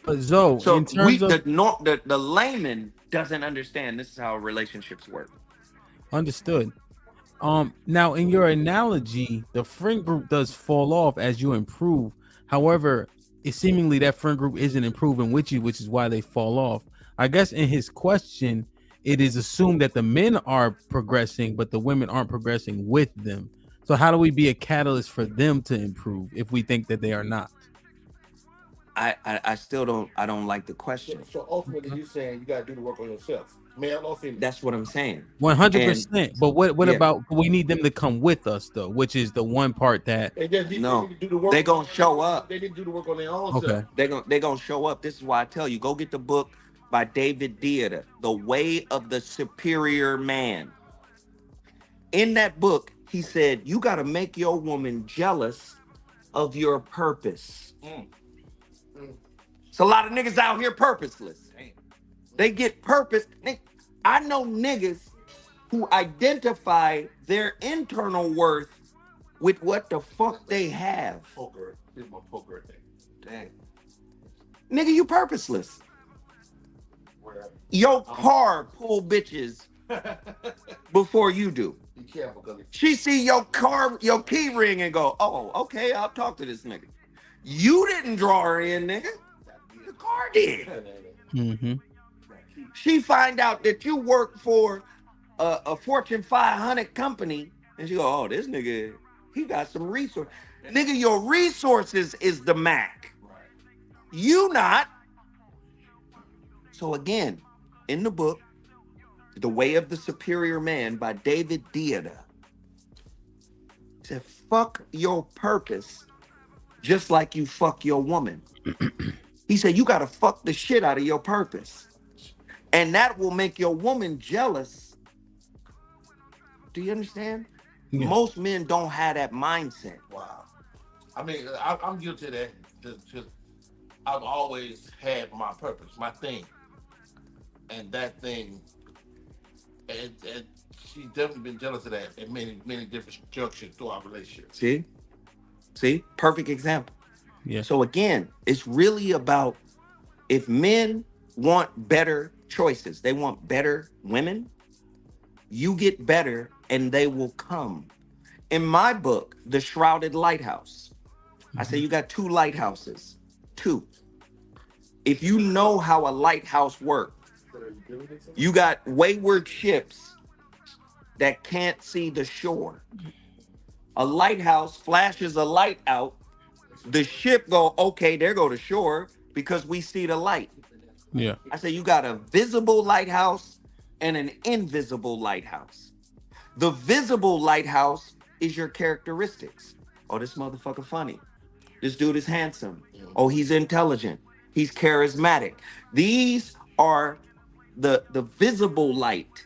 But Zoe, So in terms of the layman doesn't understand this is how relationships work. understood. Now in your analogy, the friend group does fall off as you improve. However, it seemingly that friend group isn't improving with you, which is why they fall off. I guess in his question, it is assumed that the men are progressing, but the women aren't progressing with them. So how do we be a catalyst for them to improve if we think that they are not? I still don't like the question. So ultimately, you're saying you got to do the work on yourself, male or female. That's what I'm saying. 100%. But what yeah. about we need them to come with us though, which is the one part that no, they're gonna show up. They need to do the work on their own okay. self. They're gonna show up. This is why I tell you, go get the book by David Deida, The Way of the Superior Man. In that book, he said, you got to make your woman jealous of your purpose. It's a lot of niggas out here purposeless. They get purpose. I know niggas who identify their internal worth with what the fuck they have. Poker. This is my poker thing. Dang. Nigga, you purposeless. Your car pull bitches before you do. Be careful, cause she see your car, your key ring and go, oh, okay, I'll talk to this nigga. You didn't draw her in, nigga. The car did. Mm-hmm. She find out that you work for a Fortune 500 company, and she go, oh, this nigga, he got some resources. Nigga, your resources is the Mac. You not. So again, in the book, The Way of the Superior Man by David Deida, said, fuck your purpose just like you fuck your woman. He said, you got to fuck the shit out of your purpose. And that will make your woman jealous. Do you understand? Yeah. Most men don't have that mindset. Wow. I mean, I'm guilty of that. Just, I've always had my purpose, my thing. And that thing, and she's definitely been jealous of that in many different junctions through our relationship. See? Perfect example. Yeah. So again, it's really about if men want better choices, they want better women, you get better and they will come. In my book, The Shrouded Lighthouse, I say you got two lighthouses. Two. If you know how a lighthouse works, you got wayward ships that can't see the shore. A lighthouse flashes a light out. The ship go, okay, there go the shore because we see the light. Yeah. I say you got a visible lighthouse and an invisible lighthouse. The visible lighthouse is your characteristics. Oh, this motherfucker funny. This dude is handsome. Oh, he's intelligent. He's charismatic. These are the visible light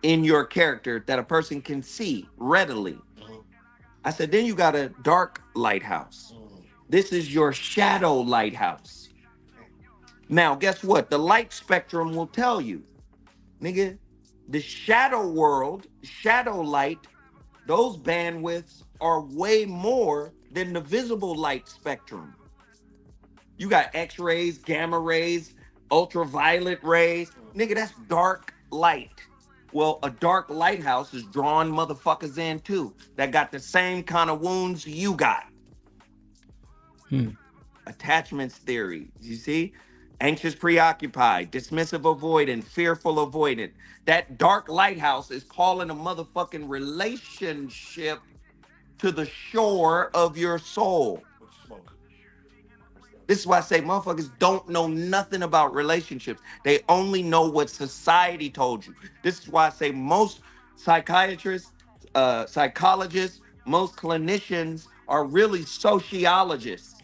in your character that a person can see readily. I said, then you got a dark lighthouse. This is your shadow lighthouse. Now, guess what? The light spectrum will tell you, nigga, the shadow world, shadow light, those bandwidths are way more than the visible light spectrum. You got X-rays, gamma rays, ultraviolet rays. Nigga, that's dark light. Well, a dark lighthouse is drawing motherfuckers in too that got the same kind of wounds you got. Attachments theory, you see? Anxious, preoccupied, dismissive, avoidant, fearful, avoidant. That dark lighthouse is calling a motherfucking relationship to the shore of your soul. This is why I say motherfuckers don't know nothing about relationships. They only know what society told you. This is why I say most psychiatrists, psychologists, most clinicians are really sociologists.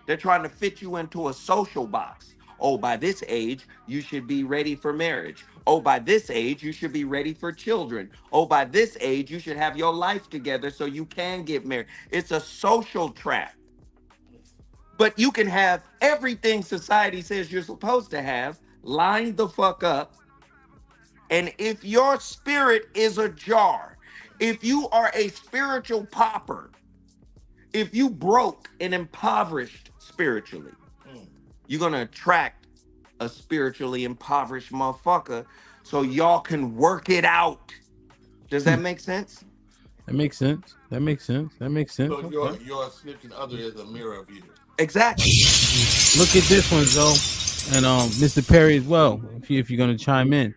They're trying to fit you into a social box. Oh, by this age, you should be ready for marriage. Oh, by this age, you should be ready for children. Oh, by this age, you should have your life together so you can get married. It's a social trap. But you can have everything society says you're supposed to have lined the fuck up. And if your spirit is ajar, if you are a spiritual pauper, if you broke and impoverished spiritually, you're gonna attract a spiritually impoverished motherfucker so y'all can work it out. Does that make sense? That makes sense. That makes sense. That makes sense. So your significant other is a mirror of you. Exactly. Look at this one, Zoe, and Mr. Perry as well. If you're gonna chime in,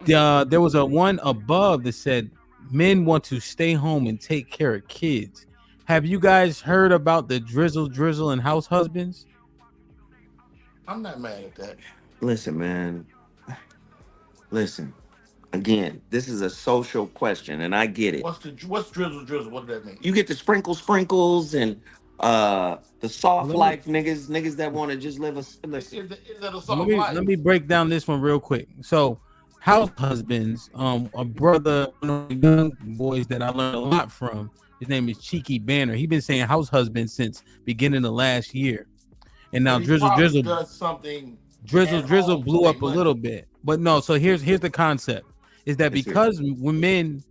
there was a one above that said men want to stay home and take care of kids. Have you guys heard about the drizzle and house husbands? I'm not mad at that. Listen, man. Listen. Again, this is a social question, and I get it. What's drizzle? What does that mean? You get the sprinkles and the soft life niggas that want to just live a listen. Is that a soft life? Let me break down this one real quick. So house husbands, a brother, one of the young boys that I learned a lot from, his name is Cheeky Banner. He's been saying house husband since beginning of last year. And now Drizzle does something. Drizzle blew up a little bit. But no, so here's the concept. Is that because when men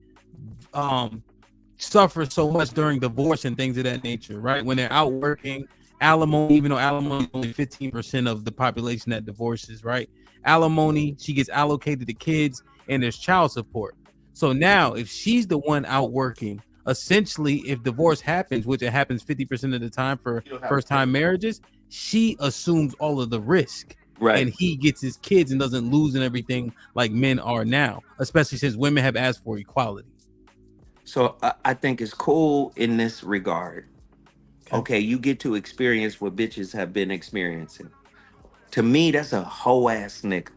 suffer so much during divorce and things of that nature, right? When they're out working, alimony, even though alimony is only 15% of the population that divorces, right? Alimony, she gets allocated to kids, and there's child support. So now, if she's the one out working, essentially, if divorce happens, which it happens 50% of the time for first-time marriages, she assumes all of the risk. Right. And he gets his kids and doesn't lose and everything like men are now, especially since women have asked for equality. So I think it's cool in this regard. Okay, you get to experience what bitches have been experiencing. To me, that's a hoe ass nigga.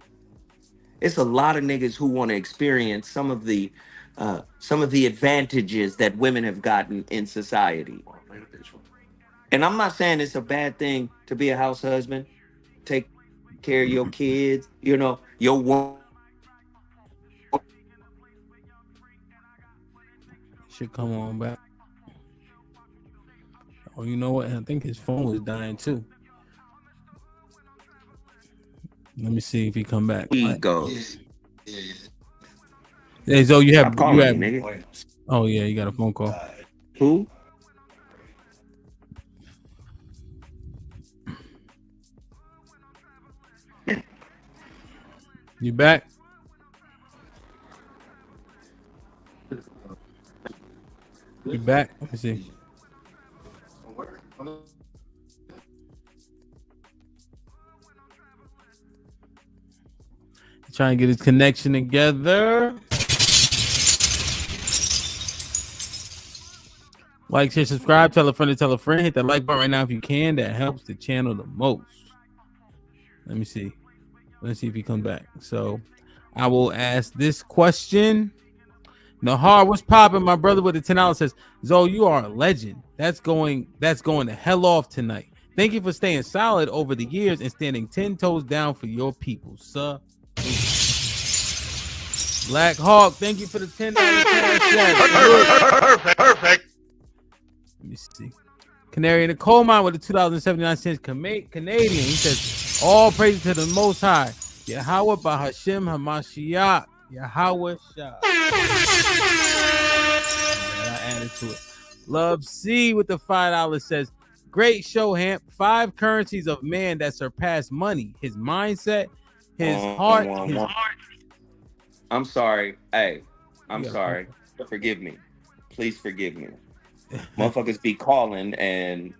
It's a lot of niggas who want to experience some of the advantages that women have gotten in society. And I'm not saying it's a bad thing to be a house husband, take care of your kids, you know, your woman. Should come on back. Oh, you know what? I think his phone was dying too. Let me see if he come back. He goes. Hey, Zo, you have. Nigga. Oh yeah, you got a phone call. Who? You back? You back? Let me see. Trying to get his connection together. Like, share, subscribe, tell a friend to tell a friend. Hit that like button right now if you can. That helps the channel the most. Let me see. Let's see if he comes back. So I will ask this question. Nahar, what's popping? My brother with the $10 says, Zo, you are a legend. That's going to hell off tonight. Thank you for staying solid over the years and standing 10 toes down for your people, sir. Black Hawk, thank you for the $10. Perfect. Let me see. Canary in the coal mine with the 2079 cents Canadian. He says, all praise to the Most High. Yahweh Bahashem Hamashiach. Yahweh Shah. I added to it. Love C with the $5 says, great show, Hamp. 5 currencies of man that surpass money. His mindset, his heart, his heart. I'm sorry. Hey, I'm sorry. Forgive me. Please forgive me. Motherfuckers be calling, and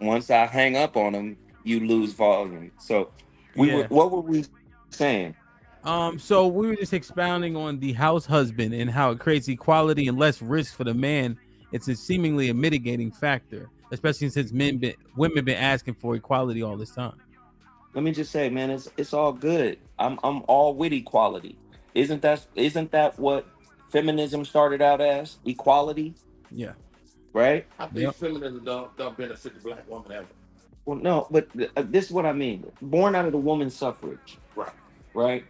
once I hang up on them, you lose volume. So what were we saying? So we were just expounding on the house husband and how it creates equality and less risk for the man. It's seemingly a mitigating factor, especially since women been asking for equality all this time. Let me just say, man, it's all good. I'm all with equality. Isn't that what feminism started out as? Equality? Yeah. Right? I think feminism don't benefit the black woman ever. Well, no, but this is what I mean. Born out of the woman's suffrage, Right. right?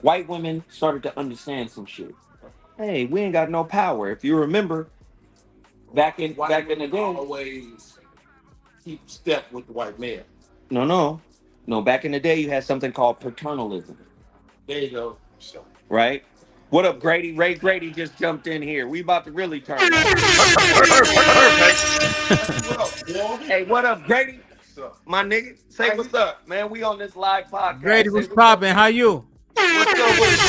White women started to understand some shit. Hey, we ain't got no power. If you remember, back in the day, always keep step with the white male. no. Back in the day, you had something called paternalism, There you go. So, right? What up, Grady? Ray Grady just jumped in here. We about to really turn up. Hey, what up, Grady? My nigga, say what's up, man. We on this live podcast. Grady, Say what's what's poppin'? How you? What's up with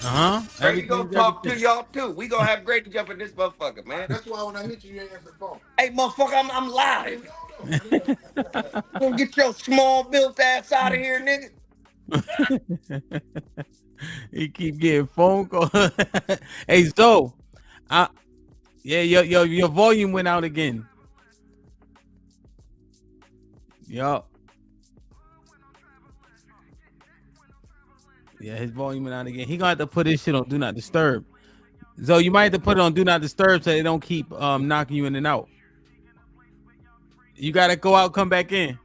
you, Grady gonna talk to y'all too. We gonna have Grady jump in this motherfucker, man. that's why when I hit you, you ain't answer the phone. Hey, motherfucker, I'm live. Gonna get your small built ass out of here, nigga. He keep getting phone calls. Hey, Zo, your volume went out again. Yup. Yeah, his volume went out again. He gonna have to put his shit on Do Not Disturb. Zo, you might have to put it on Do Not Disturb so they don't keep knocking you in and out. You gotta go out, come back in.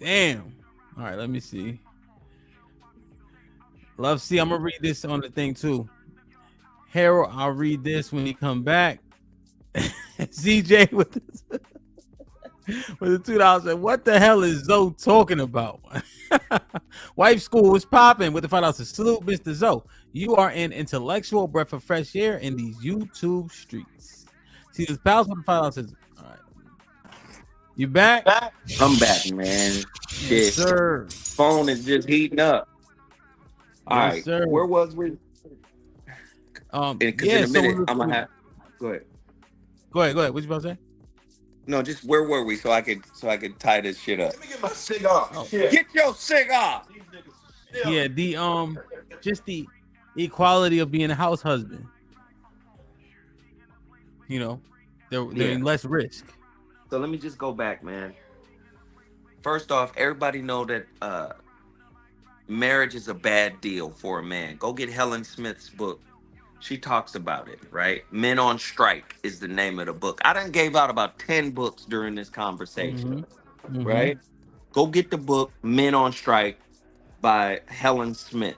Damn. All right, let me see. Love C, I'm gonna read this on the thing too. Harold, I'll read this when he come back. CJ with the $2 said, what the hell is Zoe talking about? Wife school was popping with the $5 to salute Mr. Zoe. You are an intellectual breath of fresh air in these YouTube streets. See this pals with the $5 says, all right. You back? I'm back, man. Shit. Yes, sir. Phone is just heating up. All Yes, right, sir. where was we? Because in a minute, I'm gonna have. Go ahead. Go ahead. What you about to say? No, just where were we so I could tie this shit up. Let me get my cigar. Oh. Get your cigar. Yeah, the just the equality of being a house husband. You know, they're in less risk. So let me just go back, man. First off, everybody know that marriage is a bad deal for a man. Go get Helen Smith's book. She talks about it, right? Men on Strike is the name of the book. I done gave out about 10 books during this conversation, right? Go get the book Men on Strike by Helen Smith.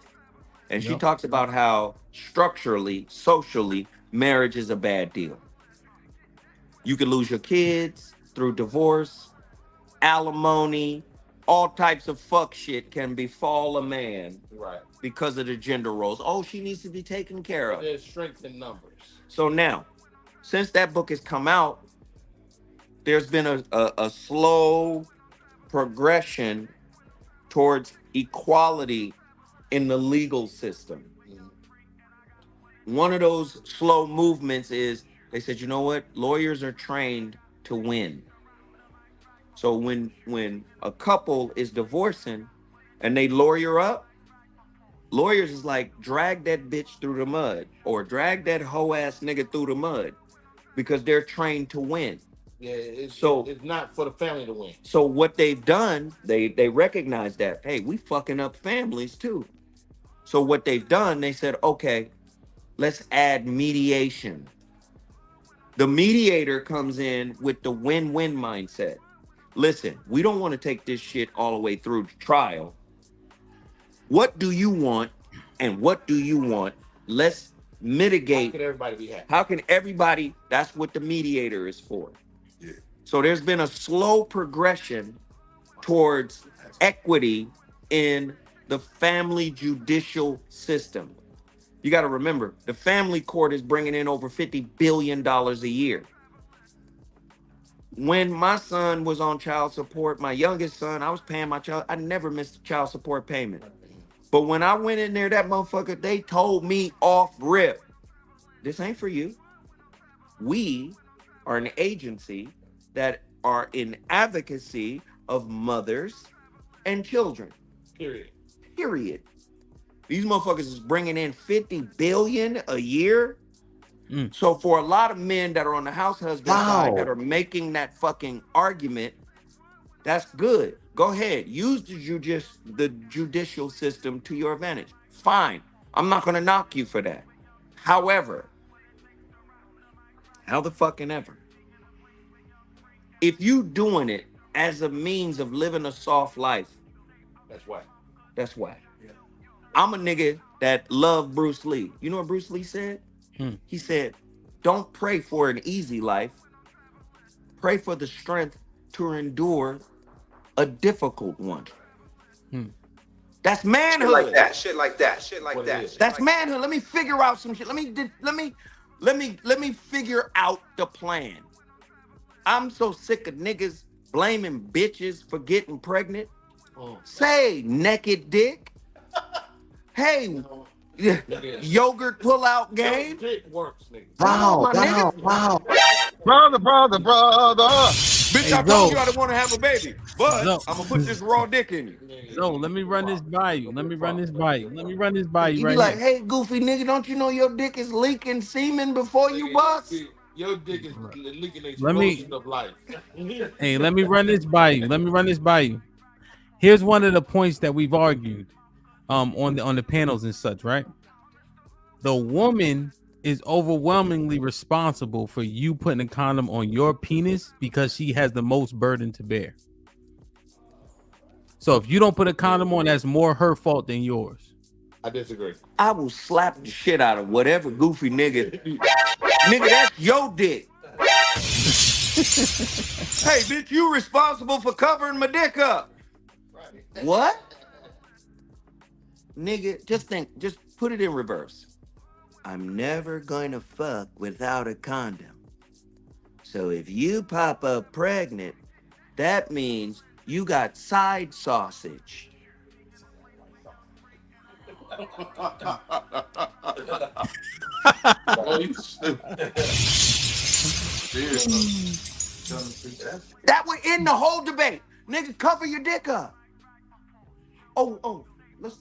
And she talks about how structurally, socially, marriage is a bad deal. You can lose your kids through divorce, alimony, all types of fuck shit can befall a man, right, because of the gender roles. Oh, she needs to be taken care of. There's strength in numbers. So now, since that book has come out, there's been a slow progression towards equality in the legal system. One of those slow movements is they said, you know what? Lawyers are trained to win. So when a couple is divorcing and they lawyer up, lawyers is like, drag that bitch through the mud or drag that hoe ass nigga through the mud because they're trained to win. Yeah, it's not for the family to win. So what they've done, they recognize that, hey, we fucking up families too. So what they've done, they said, okay, let's add mediation. The mediator comes in with the win-win mindset. Listen, we don't want to take this shit all the way through to trial. What do you want and what do you want? Let's mitigate. How can everybody be happy? How can everybody? That's what the mediator is for. Yeah. So there's been a slow progression towards equity in the family judicial system. You got to remember, the family court is bringing in over $50 billion a year. When my son was on child support, my youngest son, I was paying my child. I never missed a child support payment. But when I went in there, that motherfucker, they told me off rip, this ain't for you. We are an agency that are in advocacy of mothers and children. Period. These motherfuckers is bringing in $50 billion a year. So for a lot of men that are on the house husband side that are making that fucking argument, that's good. Go ahead. Use the judicial system to your advantage. Fine. I'm not going to knock you for that. However, How the fucking ever? If you doing it as a means of living a soft life, That's why. that's why. Yeah. I'm a nigga that loved Bruce Lee. You know what Bruce Lee said? He said, don't pray for an easy life. Pray for the strength to endure a difficult one. That's manhood. Shit like that. Shit like that. Shit like What it that. is. Shit That's like manhood. Let me figure out some shit. Let me figure out the plan. I'm so sick of niggas blaming bitches for getting pregnant. Say naked dick. Hey, yogurt pull out game. Dick works, nigga. Wow, my nigga. Brother. Bitch, Hey, I told you I didn't want to have a baby, but Zo. I'm gonna put this raw dick in you. So let me run this by you. Let me run this by you You right be like, here. hey, goofy nigga, don't you know your dick is leaking semen before you bust? Your dick is leaking the Let me- explosion of life. Hey, let me run this by you. Here's one of the points that we've argued on the panels and such, right? The woman is overwhelmingly responsible for you putting a condom on your penis because she has the most burden to bear. So if you don't put a condom on, that's more her fault than yours. I disagree. I will slap the shit out of whatever goofy nigga. Nigga, that's your dick. Hey, bitch, you responsible for covering my dick up. What? Nigga, just put it in reverse. I'm never going to fuck without a condom. So if you pop up pregnant, that means you got side sausage. Oh, you stupid. That would end the whole debate. Nigga, cover your dick up. Let's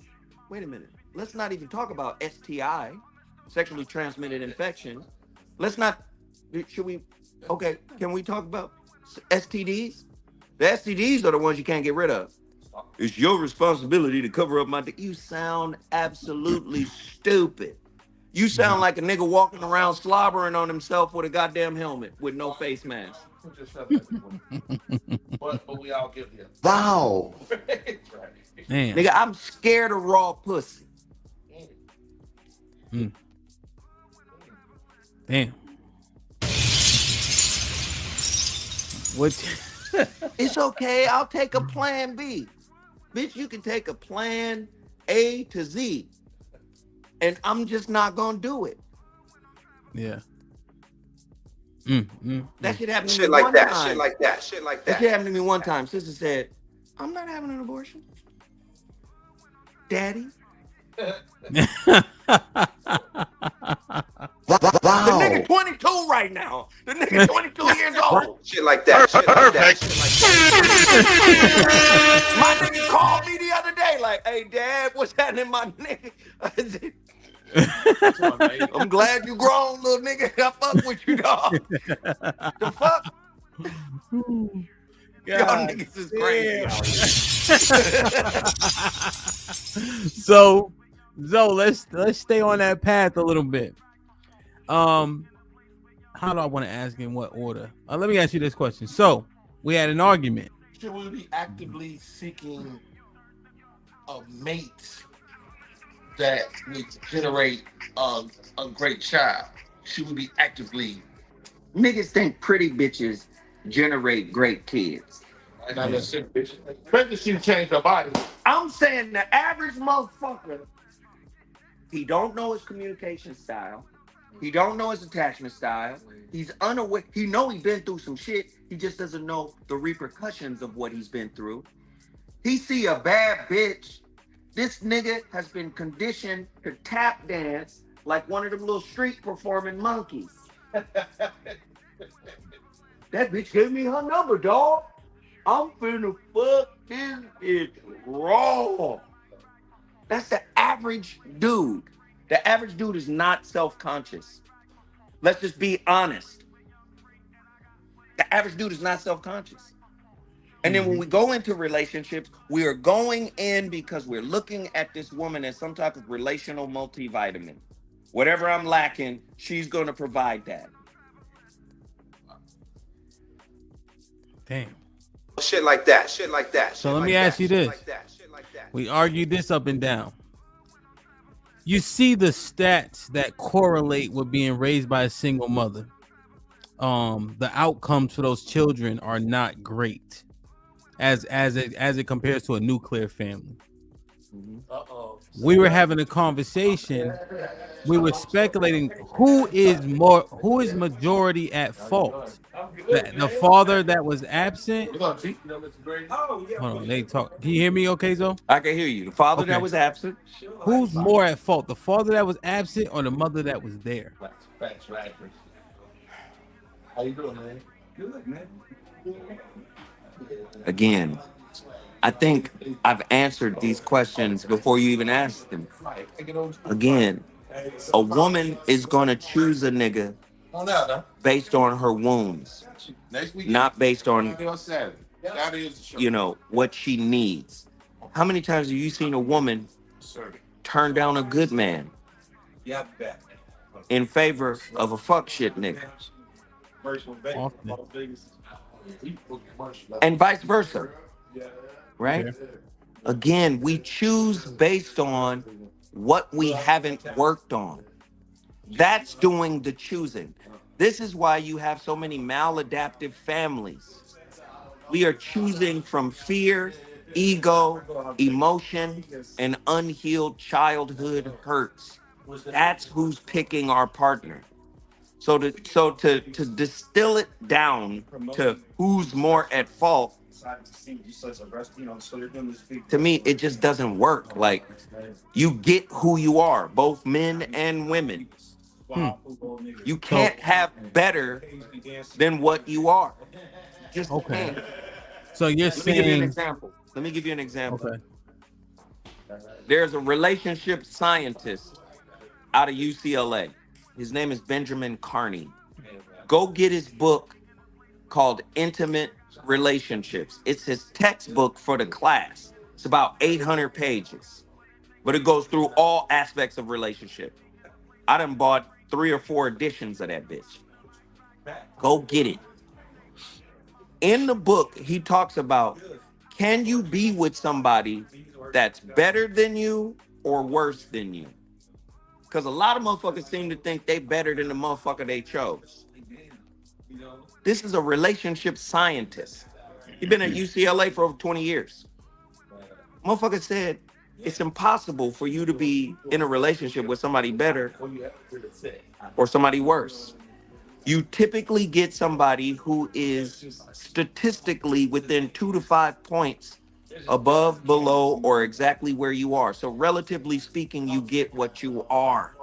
wait a minute. Let's not even talk about STI, sexually transmitted infection. Should we? Okay, can we talk about STDs? The STDs are the ones you can't get rid of. It's your responsibility to cover up my dick. You sound absolutely stupid. You sound like a nigga walking around slobbering on himself with a goddamn helmet with no face mask. But we all give him. Wow. Man. Nigga, I'm scared of raw pussy. Damn. What? It's okay. I'll take a plan B. Bitch, you can take a plan A to Z. And I'm just not gonna do it. Yeah. That shit happened to Shit me like one that. time. Shit like that. Shit like That that. shit happened to me one time. Sister said, I'm not having an abortion. Daddy. The nigga 22 right now. The nigga 22 years old. Shit like that. Shit like that. Shit like that. My nigga called me the other day like, hey, Dad, what's happening, my nigga? I said, I'm glad you grown, little nigga. I fuck with you, dog. The fuck? Y'all niggas is crazy. So let's stay on that path a little bit. How do I want to ask in what order? Let me ask you this question. So we had an argument. Should we be actively seeking a mate that would generate a great child? Should we be actively? Niggas think pretty bitches generate great kids. Not necessarily. Pregnancy change her body. I'm saying the average motherfucker, he don't know his communication style. He don't know his attachment style. He's unaware. He know he been through some shit. He just doesn't know the repercussions of what he's been through. He see a bad bitch. This nigga has been conditioned to tap dance like one of them little street performing monkeys. That bitch gave me her number, dog. I'm finna fuck this bitch raw. That's the average dude. The average dude is not self-conscious. Let's just be honest. The average dude is not self-conscious. And then when we go into relationships, we are going in because we're looking at this woman as some type of relational multivitamin. Whatever I'm lacking, she's going to provide that. Damn. Shit like that. Shit like that. So let me ask you this. We argued this up and down. You see the stats that correlate with being raised by a single mother. The outcomes for those children are not great as it compares to a nuclear family. We were having a conversation. We were speculating who is majority at fault. The father that was absent. Hold on, they talk. Can you hear me okay, Zo? I can hear you. The father that was absent. Who's more at fault? The father that was absent or the mother that was there? How you doing, man? Good, man. Again, I think I've answered these questions before you even asked them. Again, a woman is gonna choose a nigga based on her wounds, not based on, you know, what she needs. How many times have you seen a woman turn down a good man in favor of a fuck shit nigga? Often. And vice versa, right? Yeah. Again, we choose based on what we haven't worked on. That's doing the choosing. This is why you have so many maladaptive families. We are choosing from fear, ego, emotion, and unhealed childhood hurts. That's who's picking our partner. So to distill it down to who's more at fault, to me, it just doesn't work. Like, you get who you are, both men and women. You can't have better than what you are. Just Okay. can't. So you're Let me give you an saying example. Let me give you an example. okay. There's a relationship scientist out of UCLA. His name is Benjamin Carney. Go get his book called Intimate Relationships. It's his textbook for the class. It's about 800 pages, but it goes through all aspects of relationship. I done bought 3 or 4 editions of that bitch. Go get it. In the book, he talks about, can you be with somebody that's better than you or worse than you? Because a lot of motherfuckers seem to think they better than the motherfucker they chose. This is a relationship scientist. He's been at UCLA for over 20 years. Motherfucker said it's impossible for you to be in a relationship with somebody better or somebody worse. You typically get somebody who is statistically within 2 to 5 points above, below, or exactly where you are. So relatively speaking, you get what you are.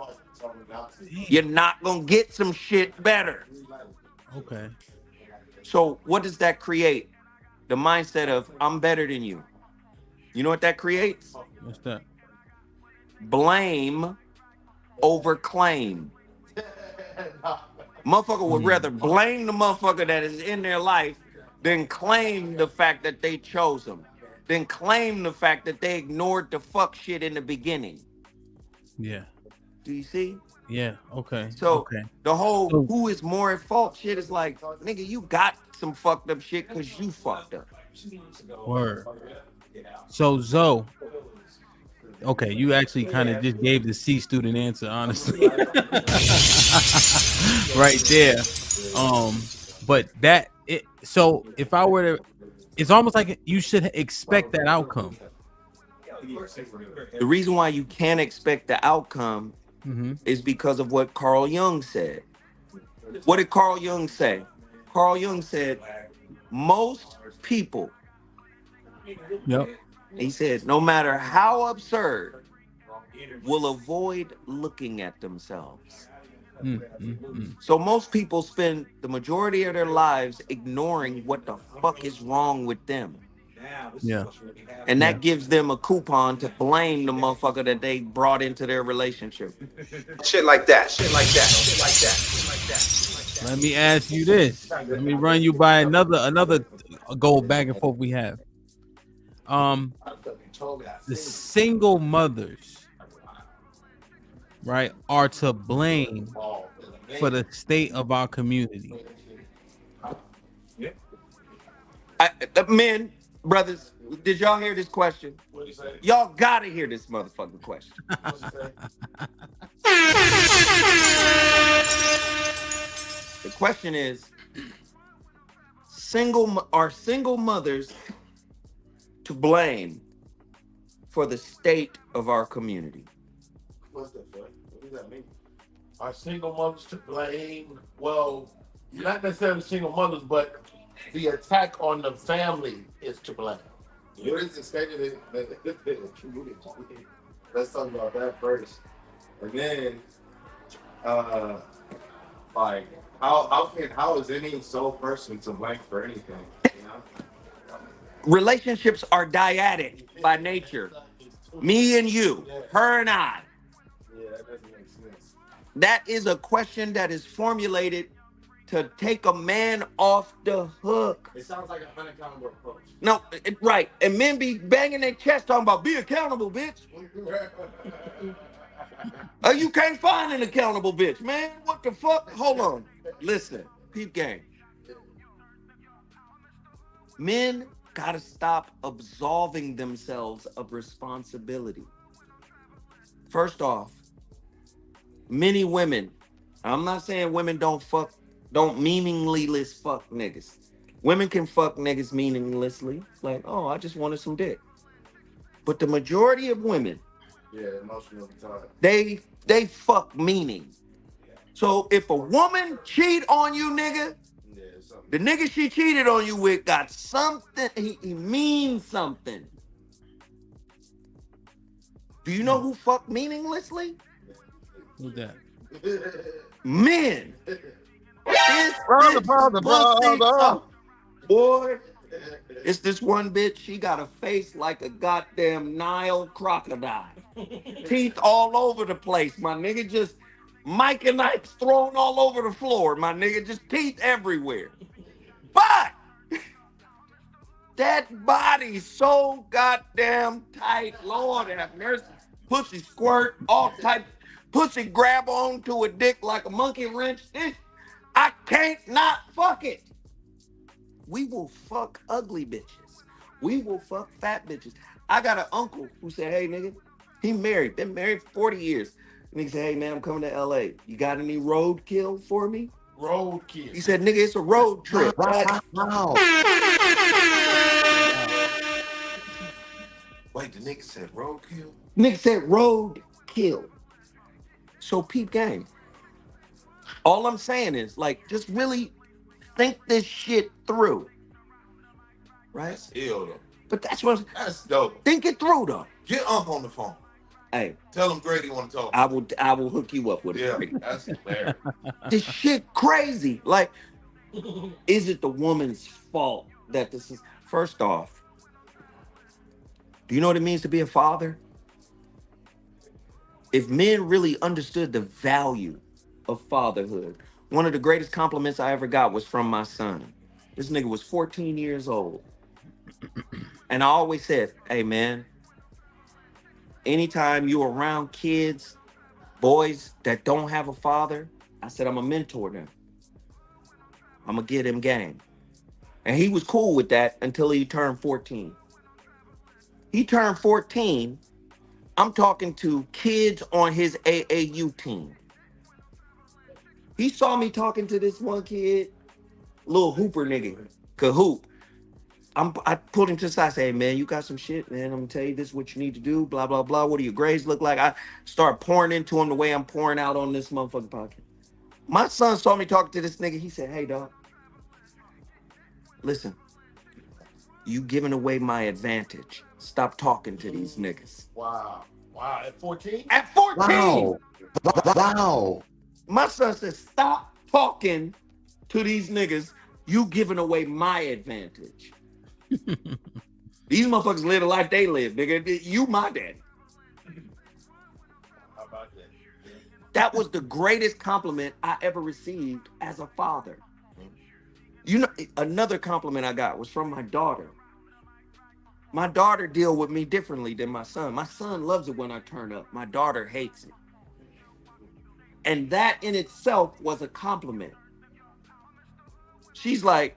You're not gonna get some shit better. Okay. So what does that create? The mindset of I'm better than you. You know what that creates? What's that? Blame over claim. Motherfucker would rather blame the motherfucker that is in their life than claim the fact that they chose them, than claim the fact that they ignored the fuck shit in the beginning. Yeah. Do you see? Yeah. Okay. So Okay. the whole who is more at fault shit is like, nigga, you got some fucked up shit because you fucked up. Word. So Zoe, okay, you actually kind of just gave the C student answer, honestly. Right there. But that it so if I were to, it's almost like you should expect that outcome. The reason why you can't expect the outcome is because of what Carl Jung said. What did Carl Jung say? Carl Jung said, most people, Yep. he said, no matter how absurd, will avoid looking at themselves. So most people spend the majority of their lives ignoring what the fuck is wrong with them. Yeah. And that gives them a coupon to blame the motherfucker that they brought into their relationship. Shit like that. Shit like that. Shit like that. Shit like that. Let me ask you this. Let me run you by another goal back and forth we have. The single mothers, right, are to blame for the state of our community. Men, brothers, did y'all hear this question? What you say? Y'all gotta hear this motherfucking question. What you say? The question is, are single mothers to blame for the state of our community? What the fuck? What does that mean? Are single mothers to blame? Well, not necessarily single mothers, but the attack on the family is to blame. What is the statement let's talk about that first. And then like how is any sole person to blame for anything? You know? Relationships are dyadic by nature. Me and you, her and I. Yeah, that doesn't make sense. That is a question that is formulated to take a man off the hook. It sounds like an unaccountable approach. No, right. And men be banging their chest talking about be accountable, bitch. You can't find an accountable bitch, man. What the fuck? Hold on. Listen, peep game. Men gotta stop absolving themselves of responsibility. First off, many women, I'm not saying women don't meaningless fuck niggas. Women can fuck niggas meaninglessly, like, oh, I just wanted some dick. But the majority of women, Yeah, emotional time. they fuck meaning. So if a woman cheat on you, nigga, Yeah, something. the nigga she cheated on you with got something, he means something. Do you know who fuck meaninglessly? Who's that? Men. Brother. Boy, it's this one bitch, she got a face like a goddamn Nile crocodile. Teeth all over the place, my nigga. Just Mike and Ike's thrown all over the floor, my nigga. Just teeth everywhere. But that body so goddamn tight, Lord have mercy. Pussy squirt, all type. Pussy grab onto a dick like a monkey wrench. I can't not fuck it. We will fuck ugly bitches. We will fuck fat bitches. I got an uncle who said, hey, nigga, he married, been married for 40 years. Nigga said, hey, man, I'm coming to LA. You got any roadkill for me? Roadkill. He said, nigga, it's a road trip. Wow. Wait, the nigga said roadkill? Nigga said road kill. So peep game. All I'm saying is, like, just really think this shit through. Right? That's ill though. But that's what That's dope. think it through though. Get Unc on the phone. Hey, Tell him Grady want to talk. I will hook you up with it. Yeah, Grady. that's hilarious. This shit crazy. Like, is it the woman's fault that this is? First off, do you know what it means to be a father? If men really understood the value of fatherhood, one of the greatest compliments I ever got was from my son. This nigga was 14 years old. And I always said, hey man, anytime you around kids, boys that don't have a father, I said, I'm gonna mentor them. I'm gonna get him game. And he was cool with that until he turned 14. He turned 14. I'm talking to kids on his AAU team. He saw me talking to this one kid, little hooper nigga, could hoop. I pulled him to the side, say, hey, man, you got some shit, man. I'm gonna tell you this is what you need to do, blah, blah, blah. What do your grades look like? I start pouring into him the way I'm pouring out on this motherfucking podcast. My son saw me talking to this nigga. He said, hey, dog, listen, you giving away my advantage. Stop talking to these niggas. Wow. Wow. At 14? At 14! Wow. My son said, stop talking to these niggas. You giving away my advantage. These motherfuckers live the life they live, nigga. You my daddy. How about that? That was the greatest compliment I ever received as a father. You know, another compliment I got was from my daughter. My daughter deal with me differently than my son. My son loves it when I turn up. My daughter hates it. And that in itself was a compliment. She's like,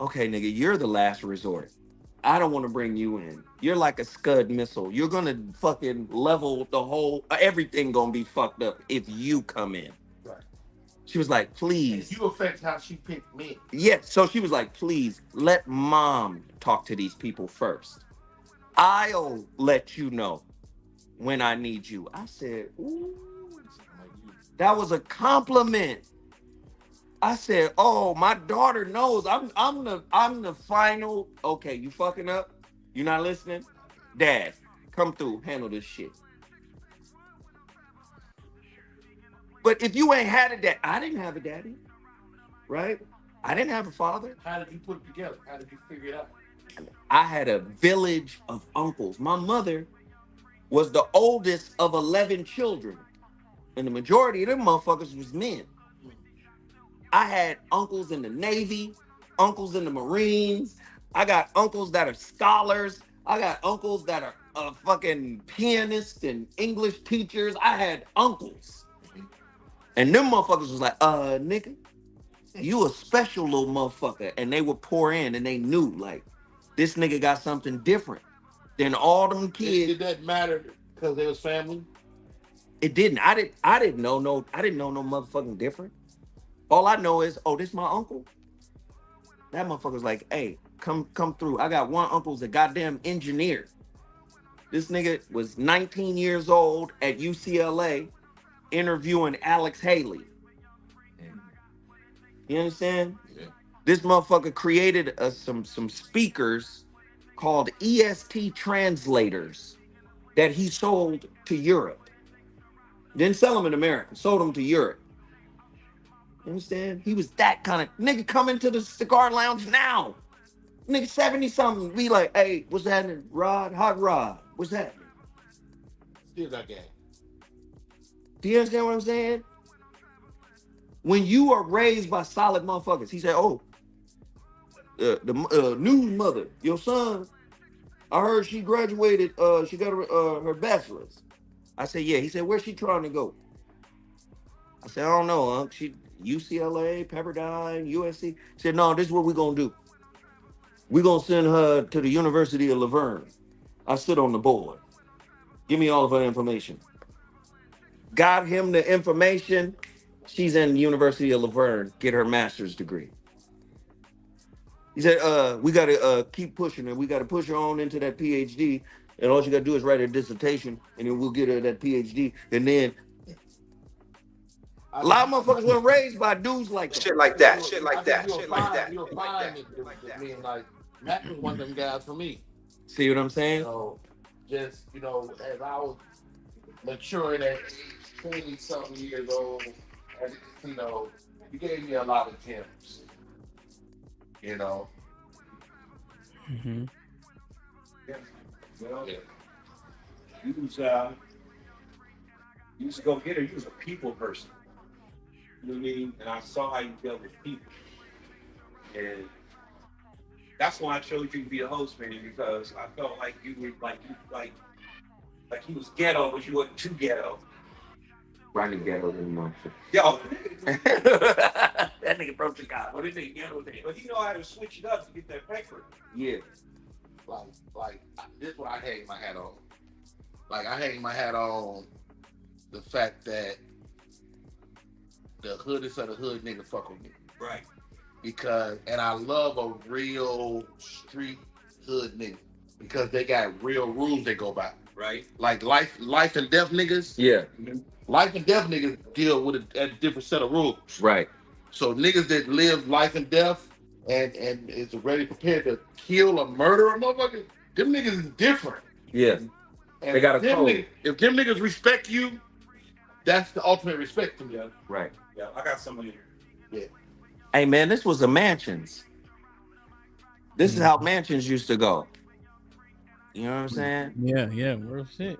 Okay, nigga, you're the last resort. I don't want to bring you in. You're like a Scud missile. You're gonna fucking level the whole. Everything gonna be fucked up if you come in. Right. She was like, please. You affect how she picked me. Yeah. So she was like, please let mom talk to these people first. I'll let you know when I need you. I said, ooh, that was a compliment. I said, "Oh, my daughter knows I'm the final." Okay, you fucking up. You not listening, Dad? Come through, handle this shit. But if you ain't had a dad, I didn't have a daddy, right? I didn't have a father. How did you put it together? How did you figure it out? I had a village of uncles. My mother was the oldest of 11 children, and the majority of them motherfuckers was men. I had uncles in the Navy, uncles in the Marines. I got uncles that are scholars. I got uncles that are fucking pianists and English teachers. I had uncles. And them motherfuckers was like, nigga, you a special little motherfucker. And they would pour in and they knew, like, this nigga got something different than all them kids. Did that matter because they was family? It didn't. I didn't know no motherfucking different. All I know is, oh, this my uncle. That motherfucker's like, hey, come through. I got one uncle's a goddamn engineer. This nigga was 19 years old at UCLA interviewing Alex Haley. You understand? Yeah. This motherfucker created some speakers called EST translators that he sold to Europe. Didn't sell them in America, sold them to Europe. You understand? He was that kind of nigga coming to the cigar lounge now. Nigga 70 something be like, hey, what's happening? Rod, hot Rod, what's happening? Still got game. Do you understand what I'm saying? When you are raised by solid motherfuckers, he said, oh, the news mother, your son, I heard she graduated, she got her bachelor's. I said, yeah. He said, where's she trying to go? I said, I don't know, Unc. She UCLA, Pepperdine, USC. He said, no, this is what we're going to do. We're going to send her to the University of Laverne. I sit on the board. Give me all of her information. Got him the information. She's in the University of Laverne, get her master's degree. He said, we got to keep pushing her. We got to push her on into that PhD. And all she got to do is write a dissertation, and then we'll get her that PhD. And then a lot of motherfuckers were raised by dudes like that. Shit like that. Shit like that. Shit like that. You'll find it being like, Matt was one of them guys for me. See what I'm saying? So, just, as I was maturing at 20-something years old, you gave me a lot of gems. Mm-hmm. Well, Yeah. you was a go-getter. You was a people person. You know what I mean? And I saw how you dealt with people. And that's why I chose you to be a host, man, because I felt like you were like you was ghetto, but you wasn't too ghetto. Rodney ghetto in my shit. Yo, That nigga from Chicago. what is it, ghetto thing? But he know how to switch it up to get that paper. Yeah. Like this is what I hang my hat on. Like I hang my hat on the fact that the hoodest of the hood nigga fuck with me. Right. And I love a real street hood nigga because they got real rules they go by. Right. Like life and death niggas. Yeah. Life and death niggas deal with a different set of rules. Right. So niggas that live life and death and is already prepared to kill or murder a motherfucker, them niggas is different. Yeah. And They got a code. if them niggas respect you, that's the ultimate respect to me. Right. Yeah, I got somebody here. Yeah. Hey man, this was a mansions. This is how mansions used to go. You know what I'm saying? Yeah, real shit.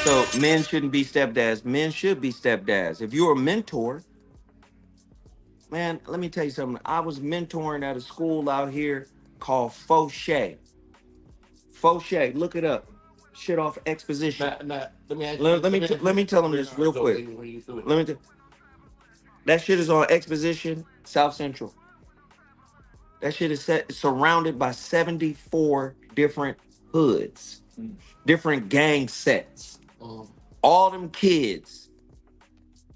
So men shouldn't be stepdads. Men should be stepdads. If you're a mentor, man, let me tell you something. I was mentoring at a school out here called Fauché. Fauché, look it up. Shit off Exposition. Let me Let me tell them this real quick. Let me tell. That shit is on Exposition. South Central. That shit is surrounded by 74 different hoods, different gang sets. All them kids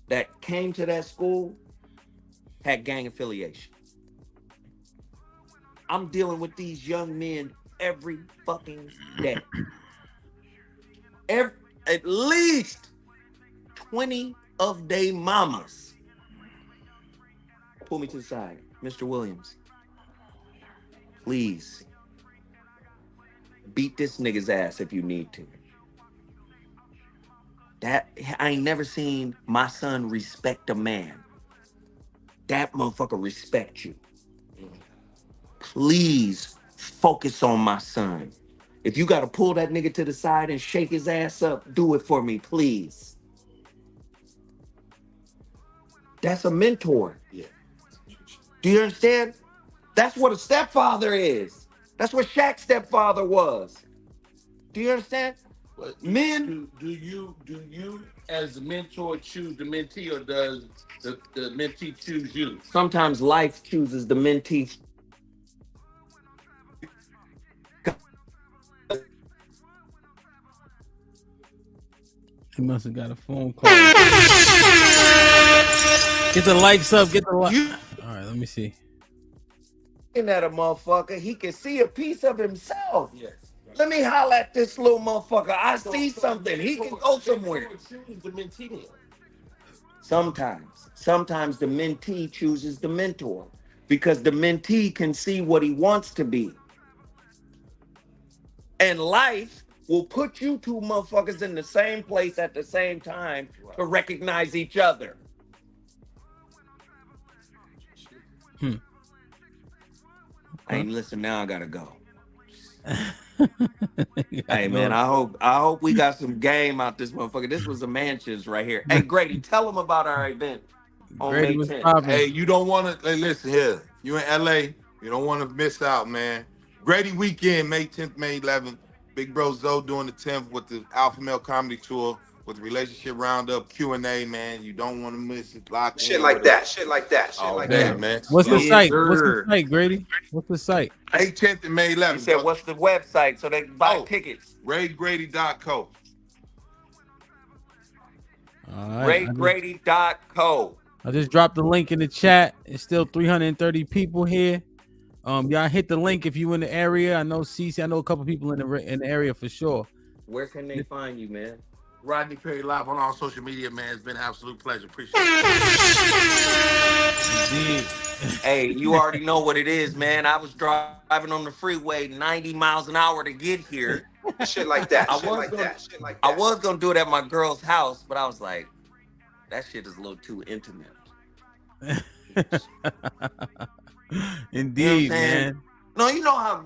that came to that school had gang affiliation. I'm dealing with these young men every fucking day. At least 20 of they mamas. Pull me to the side. Mr. Williams, please beat this nigga's ass if you need to. That I ain't never seen my son respect a man. That motherfucker respect you. Please focus on my son. If you gotta pull that nigga to the side and shake his ass up, do it for me, please. That's a mentor. Yeah. Do you understand? That's what a stepfather is. That's what Shaq's stepfather was. Do you understand? But Men. do you as the mentor choose the mentee, or does the mentee choose you? Sometimes life chooses the mentee. He must have got a phone call. Get the likes up. Get the like. All right, let me see. Looking at a motherfucker, he can see a piece of himself. Yes. Let me holler at this little motherfucker. I see something. He can go somewhere. Choose the mentee. Sometimes the mentee chooses the mentor because the mentee can see what he wants to be. And life will put you two motherfuckers in the same place at the same time to recognize each other. Hey, listen, now I gotta go. Hey man, I hope we got some game out this motherfucker. This was a Mansions right here. Hey Grady, tell them about our event on Grady May was 10th. popping. Hey, you don't want to, hey, listen here. You in LA, you don't want to miss out, man. Grady weekend, May 10th, May 11th. Big Bro Zoe doing the 10th with the Alpha Male Comedy Tour with the Relationship Roundup, Q&A, man. You don't want to miss it. Lock Shit in like with that. us. Shit like that. Shit All like day, that. man. What's the Yes, site? sir. What's the site, Grady? What's the site? May 10th and May 11th. He said, what's the website so they can buy tickets? RayGrady.co. All right. RayGrady.co. I just dropped the link in the chat. It's still 330 people here. Y'all hit the link if you in the area. I know CC. I know a couple people in the area for sure. Where can they find you, man? Rodney Perry live on all social media, man. It's been an absolute pleasure. Appreciate it. Indeed. Hey, you already know what it is, man. I was driving on the freeway 90 miles an hour to get here. Shit like that. I Shit was like gonna- that. Shit like I that. was gonna do it at my girl's house, but I was like, that shit is a little too intimate. Indeed, You know what I'm saying? man. No, you know how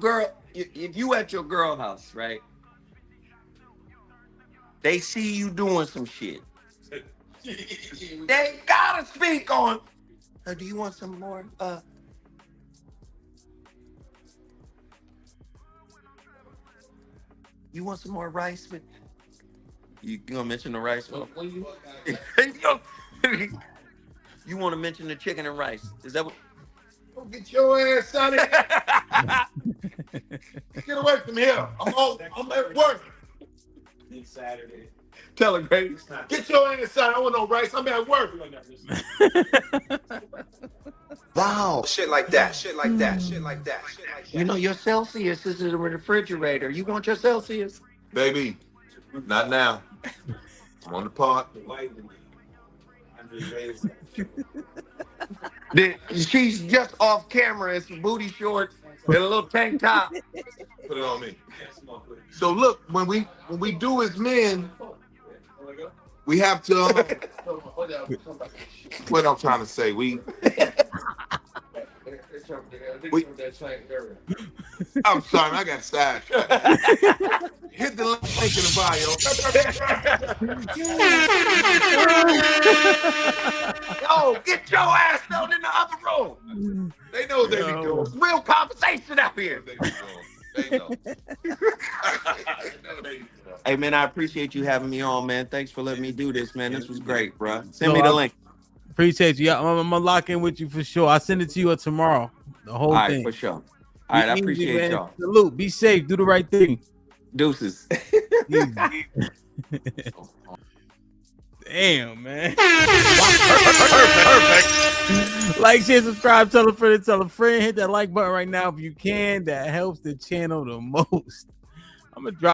if you at your girl house, right? They see you doing some shit. They gotta speak on. Do you want some more? You want some more rice? But you gonna mention the rice? You want to mention the chicken and rice? Is that what? Go get your ass out of here. Get away from here. I'm at work. It's Saturday. Tell her, Grady. Get your ass out. I want no rice. I'm at work. Wow. Shit like that. Shit like that. Shit like that. Shit like that. You know your Celsius is in the refrigerator. You want your Celsius? Baby, not now. I'm on the pot. She's just off camera in some booty shorts and a little tank top. Put it on me. So look, when we do as men, we have to. What I'm trying to say, I'm sorry, I got sidetracked. Hit the link in the bio. Yo, get your ass down in the other room. They know what they be doing. It's real conversation out here. They know. Hey man, I appreciate you having me on, man. Thanks for letting me do this, man. This was great, bro. Send So me the link. Appreciate you. I'm gonna lock in with you for sure. I'll send it to you tomorrow. The whole All right, thing. for sure. All right, I Easy, appreciate man. y'all. Salute. Be safe. Do the right thing. Deuces. Easy. Damn, man. Perfect. Like, share, subscribe, tell a friend, tell a friend. Hit that like button right now if you can. That helps the channel the most. I'm gonna drop